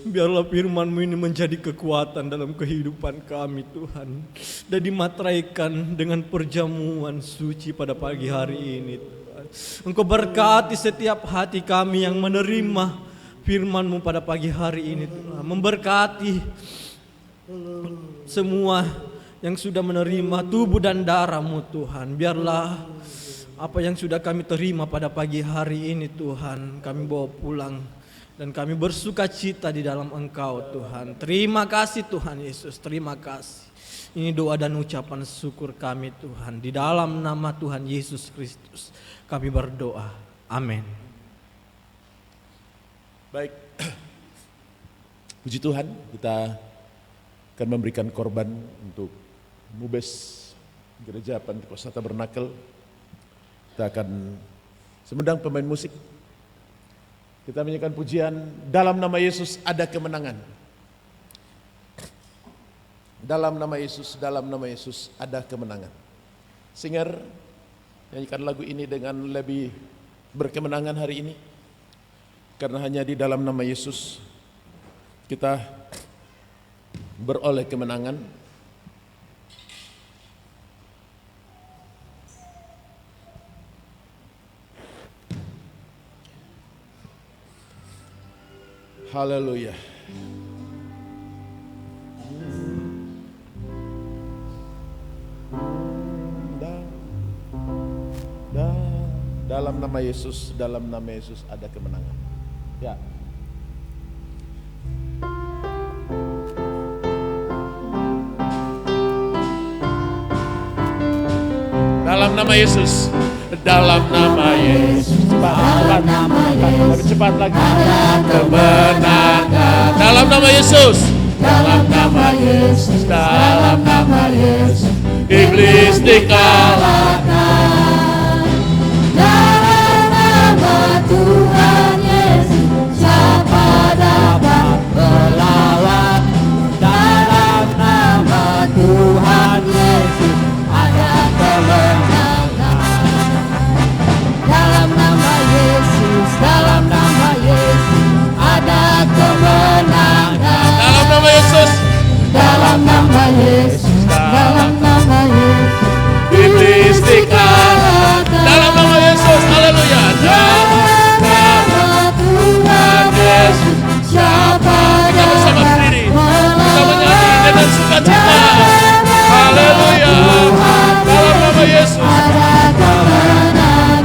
Biarlah firman-Mu ini menjadi kekuatan dalam kehidupan kami Tuhan. Dan dimateraikan dengan perjamuan suci pada pagi hari ini Tuhan. Engkau berkati setiap hati kami yang menerima firman-Mu pada pagi hari ini Tuhan. Memberkati semua yang sudah menerima tubuh dan darah-Mu Tuhan. Biarlah apa yang sudah kami terima pada pagi hari ini Tuhan, kami bawa pulang. Dan kami bersuka cita di dalam Engkau Tuhan. Terima kasih Tuhan Yesus, terima kasih. Ini doa dan ucapan syukur kami Tuhan. Di dalam nama Tuhan Yesus Kristus kami berdoa. Amin. Baik, puji Tuhan, kita akan memberikan korban untuk Mubes Gereja Pentakosta Tabernakel. Kita akan semedang pemain musik. Kita menyanyikan pujian dalam nama Yesus ada kemenangan. Dalam nama Yesus, dalam nama Yesus ada kemenangan. Singer nyanyikan lagu ini dengan lebih berkemenangan hari ini. Karena hanya di dalam nama Yesus kita beroleh kemenangan. Haleluya. Dalam nama Yesus, dalam nama Yesus ada kemenangan. Ya. Dalam nama Yesus, dalam nama Yesus. Cepat lagi. Kemenangan. Dalam nama Yesus. Dalam nama Yesus. Dalam nama Yesus. Iblis dikalahkan. Dalam nama Tuhan Yesus, siapa dapat melawan? Dalam nama Tuhan Yesus ada kemenangan. Dalam nama Yesus, dalam nama Yesus ada kemenangan. Dalam nama Yesus. Dalam nama Yesus, dalam nama Yesus Iblis dikalahkan. Dalam nama Yesus. Haleluya. dalam nama Tuhan Yesus siapa Kita bersama dapat berdiri. Kita menyanyi melawan? dengan sukacita. Haleluya. Dalam nama Yesus. Ada kemenangan.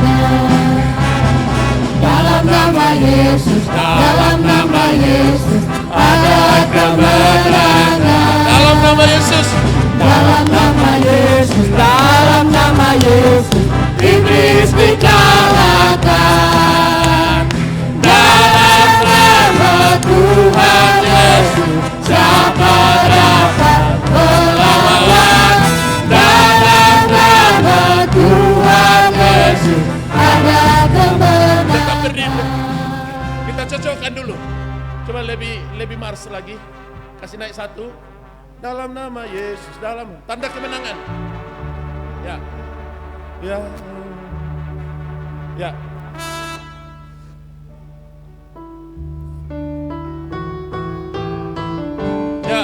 Dalam nama Yesus, dalam nama Yesus ada kemenangan. Dalam nama Yesus. Dalam nama Yesus, dalam nama Yesus iblis dikalahkan. Dalam nama Tuhan Yesus siapa dapat melawan? Dalam nama Tuhan Yesus ada kemenangan. Tetap berdiri. Kita cocokkan dulu. Coba lebih mars lagi. Kasih naik satu. Dalam nama Yesus, dalam tanda kemenangan. Ya. Ya. Ya. Ya.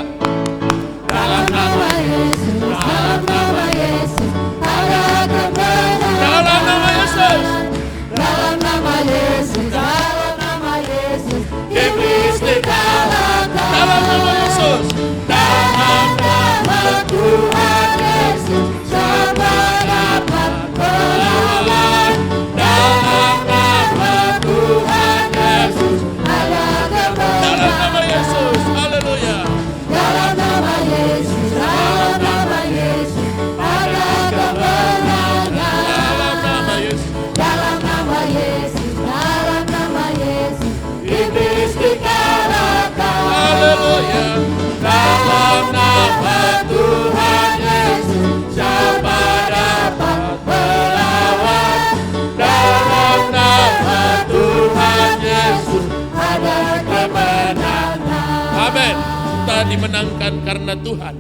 dimenangkan karena Tuhan.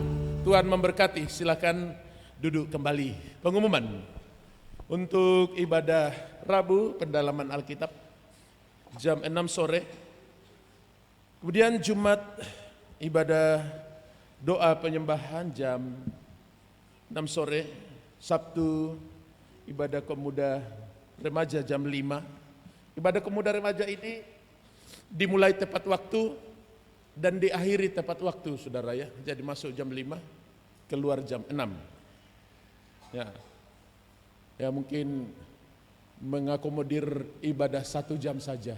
Tuhan memberkati. Silakan duduk kembali. Pengumuman untuk ibadah Rabu pendalaman Alkitab jam 6 sore. Kemudian Jumat ibadah doa penyembahan jam 6 sore. Sabtu ibadah pemuda remaja jam 5. Ibadah pemuda remaja ini dimulai tepat waktu dan diakhiri tepat waktu, saudara ya. Jadi masuk jam 5, keluar jam 6. Ya mungkin mengakomodir ibadah 1 jam saja.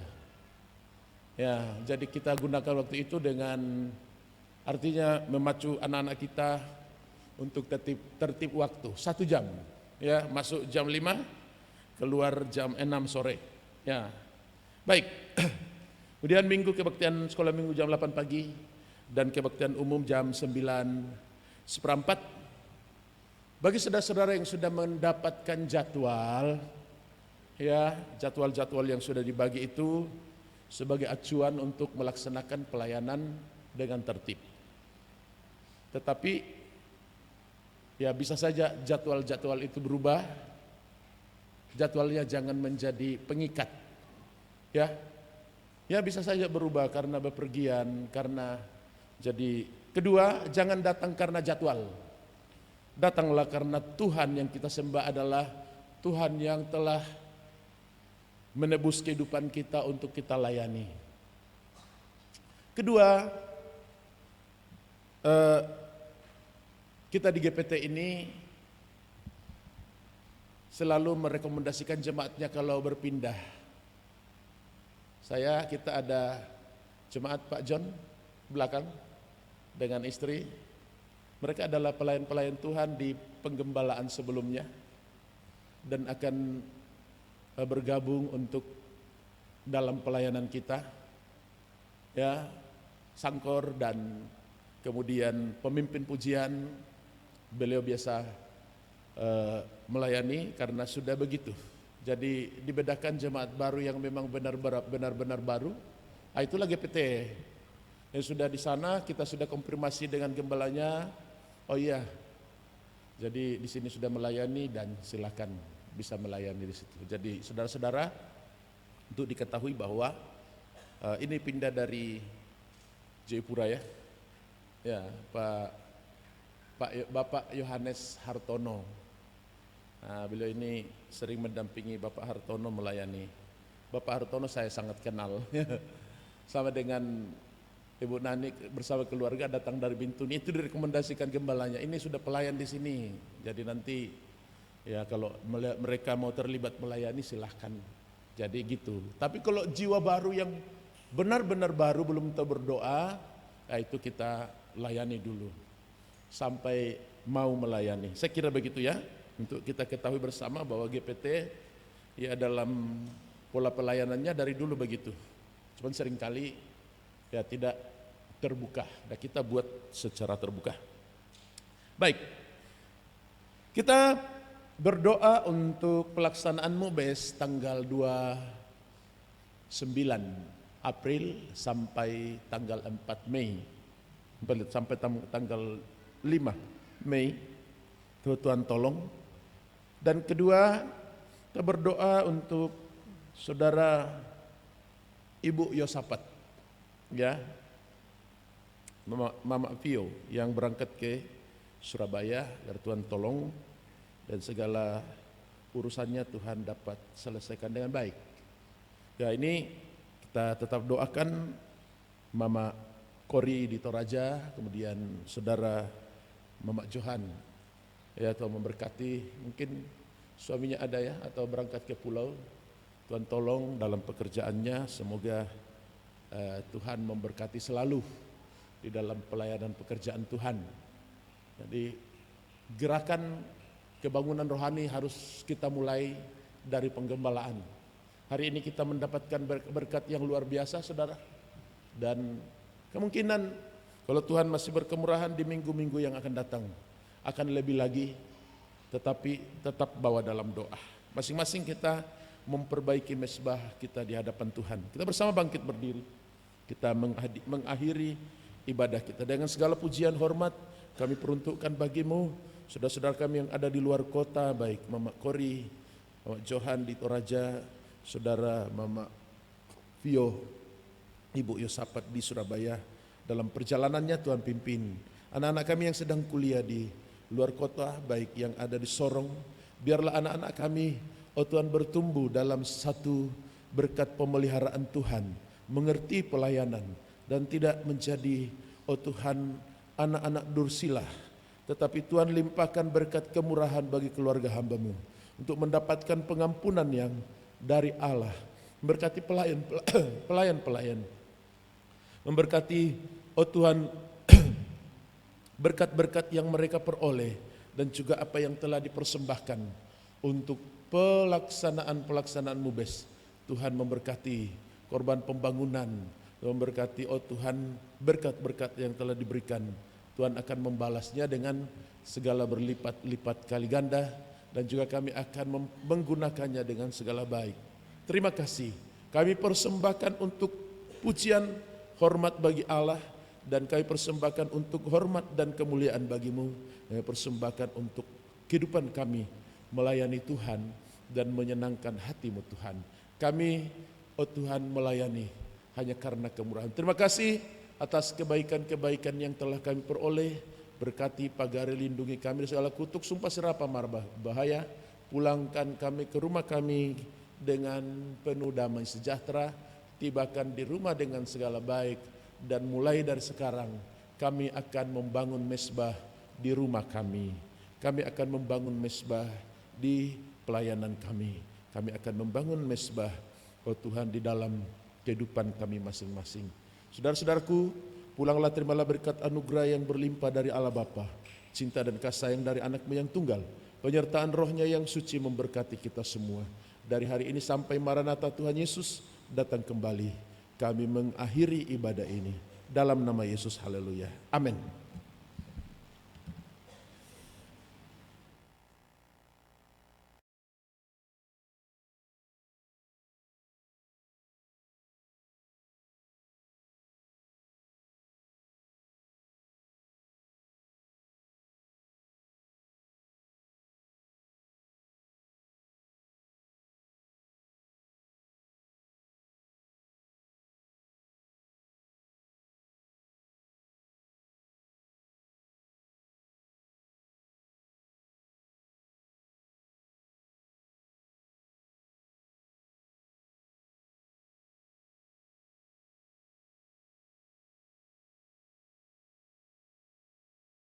Ya, jadi kita gunakan waktu itu dengan artinya memacu anak-anak kita untuk tertib waktu 1 jam. Ya, masuk jam 5, keluar jam 6 sore. Ya, baik. Kemudian minggu kebaktian sekolah minggu jam 8 pagi dan kebaktian umum jam 9:15. Bagi saudara-saudara yang sudah mendapatkan jadwal, ya jadwal-jadwal yang sudah dibagi itu sebagai acuan untuk melaksanakan pelayanan dengan tertib. Tetapi ya bisa saja jadwal-jadwal itu berubah. Jadwalnya jangan menjadi pengikat. Ya bisa saja berubah karena bepergian, karena jadi kedua jangan datang karena jadwal. Datanglah karena Tuhan yang kita sembah adalah Tuhan yang telah menebus kehidupan kita untuk kita layani. Kedua, kita di GPT ini selalu merekomendasikan jemaatnya kalau berpindah. Kita ada jemaat Pak John belakang dengan istri. Mereka adalah pelayan-pelayan Tuhan di penggembalaan sebelumnya dan akan bergabung untuk dalam pelayanan kita, ya sangkor dan kemudian pemimpin pujian. Beliau biasa melayani karena sudah begitu. Jadi dibedakan jemaat baru yang memang benar-benar baru. Itulah GPT yang sudah di sana. Kita sudah konfirmasi dengan gembalanya. Oh iya, jadi di sini sudah melayani dan silakan bisa melayani di situ. Jadi saudara-saudara, untuk diketahui bahwa ini pindah dari Jayapura ya. Ya, Bapak Yohanes Hartono. Nah, beliau ini sering mendampingi Bapak Hartono melayani. Bapak Hartono saya sangat kenal. Sama dengan Ibu Nani bersama keluarga datang dari Bintuni, itu direkomendasikan gembalanya. Ini sudah pelayan di sini. Jadi nanti ya kalau mereka mau terlibat melayani silahkan. Jadi gitu. Tapi kalau jiwa baru yang benar-benar baru belum tahu berdoa, ya itu kita layani dulu sampai mau melayani. Saya kira begitu ya. Untuk kita ketahui bersama bahwa GPT ya dalam pola pelayanannya dari dulu begitu. Cuman seringkali ya tidak terbuka. Dan kita buat secara terbuka. Baik. Kita berdoa untuk pelaksanaan MUBES tanggal 29 April sampai tanggal 4 Mei. Sampai tanggal 5 Mei. Tuhan tolong. Dan kedua, kita berdoa untuk saudara Ibu Yosafat, ya, Mama Vio yang berangkat ke Surabaya. Agar Tuhan tolong dan segala urusannya Tuhan dapat selesaikan dengan baik. Ya, ini kita tetap doakan Mama Kori di Toraja, kemudian saudara Mama Johan. Ya, Tuhan memberkati, mungkin suaminya ada ya atau berangkat ke pulau. Tuhan tolong dalam pekerjaannya, semoga Tuhan memberkati selalu di dalam pelayanan pekerjaan Tuhan. Jadi gerakan kebangunan rohani harus kita mulai dari penggembalaan. Hari ini kita mendapatkan berkat yang luar biasa, saudara. Dan kemungkinan kalau Tuhan masih berkemurahan di minggu-minggu yang akan datang, akan lebih lagi, tetapi tetap bawa dalam doa. Masing-masing kita memperbaiki mesbah kita di hadapan Tuhan. Kita bersama bangkit berdiri. Kita mengakhiri ibadah kita. Dengan segala pujian hormat kami peruntukkan bagimu, saudara-saudara kami yang ada di luar kota, baik Mama Kori, Mama Johan di Toraja, saudara Mama Vio, Ibu Yosapat di Surabaya. Dalam perjalanannya Tuhan pimpin anak-anak kami yang sedang kuliah di luar kota, baik yang ada di Sorong. Biarlah anak-anak kami, oh Tuhan, bertumbuh dalam satu berkat pemeliharaan Tuhan, mengerti pelayanan, dan tidak menjadi, oh Tuhan, anak-anak dursilah, tetapi Tuhan limpahkan berkat kemurahan bagi keluarga hamba-Mu untuk mendapatkan pengampunan yang dari Allah, memberkati pelayan-pelayan, memberkati, oh Tuhan, berkat-berkat yang mereka peroleh dan juga apa yang telah dipersembahkan untuk pelaksanaan MUBES. Tuhan memberkati korban pembangunan, memberkati, oh Tuhan, berkat-berkat yang telah diberikan. Tuhan akan membalasnya dengan segala berlipat-lipat kali ganda, dan juga kami akan menggunakannya dengan segala baik. Terima kasih. Kami persembahkan untuk pujian, hormat bagi Allah, dan kami persembahkan untuk hormat dan kemuliaan bagimu. Kami persembahkan untuk kehidupan kami melayani Tuhan dan menyenangkan hati-Mu Tuhan. Kami, oh Tuhan, melayani hanya karena kemurahan. Terima kasih atas kebaikan-kebaikan yang telah kami peroleh. Berkati, pagari, lindungi kami dari segala kutuk, sumpah serapa, mara bahaya. Pulangkan kami ke rumah kami dengan penuh damai sejahtera. Tibakan di rumah dengan segala baik. Dan mulai dari sekarang kami akan membangun mezbah di rumah kami. Kami akan membangun mezbah di pelayanan kami. Kami akan membangun mezbah, oh Tuhan, di dalam kehidupan kami masing-masing. Saudara-saudaraku, pulanglah, terimalah berkat anugerah yang berlimpah dari Allah Bapa, cinta dan kasih sayang dari Anak-Mu yang tunggal, penyertaan Roh-Nya yang suci memberkati kita semua. Dari hari ini sampai Maranatha Tuhan Yesus datang kembali, kami mengakhiri ibadah ini dalam nama Yesus. Haleluya. Amin.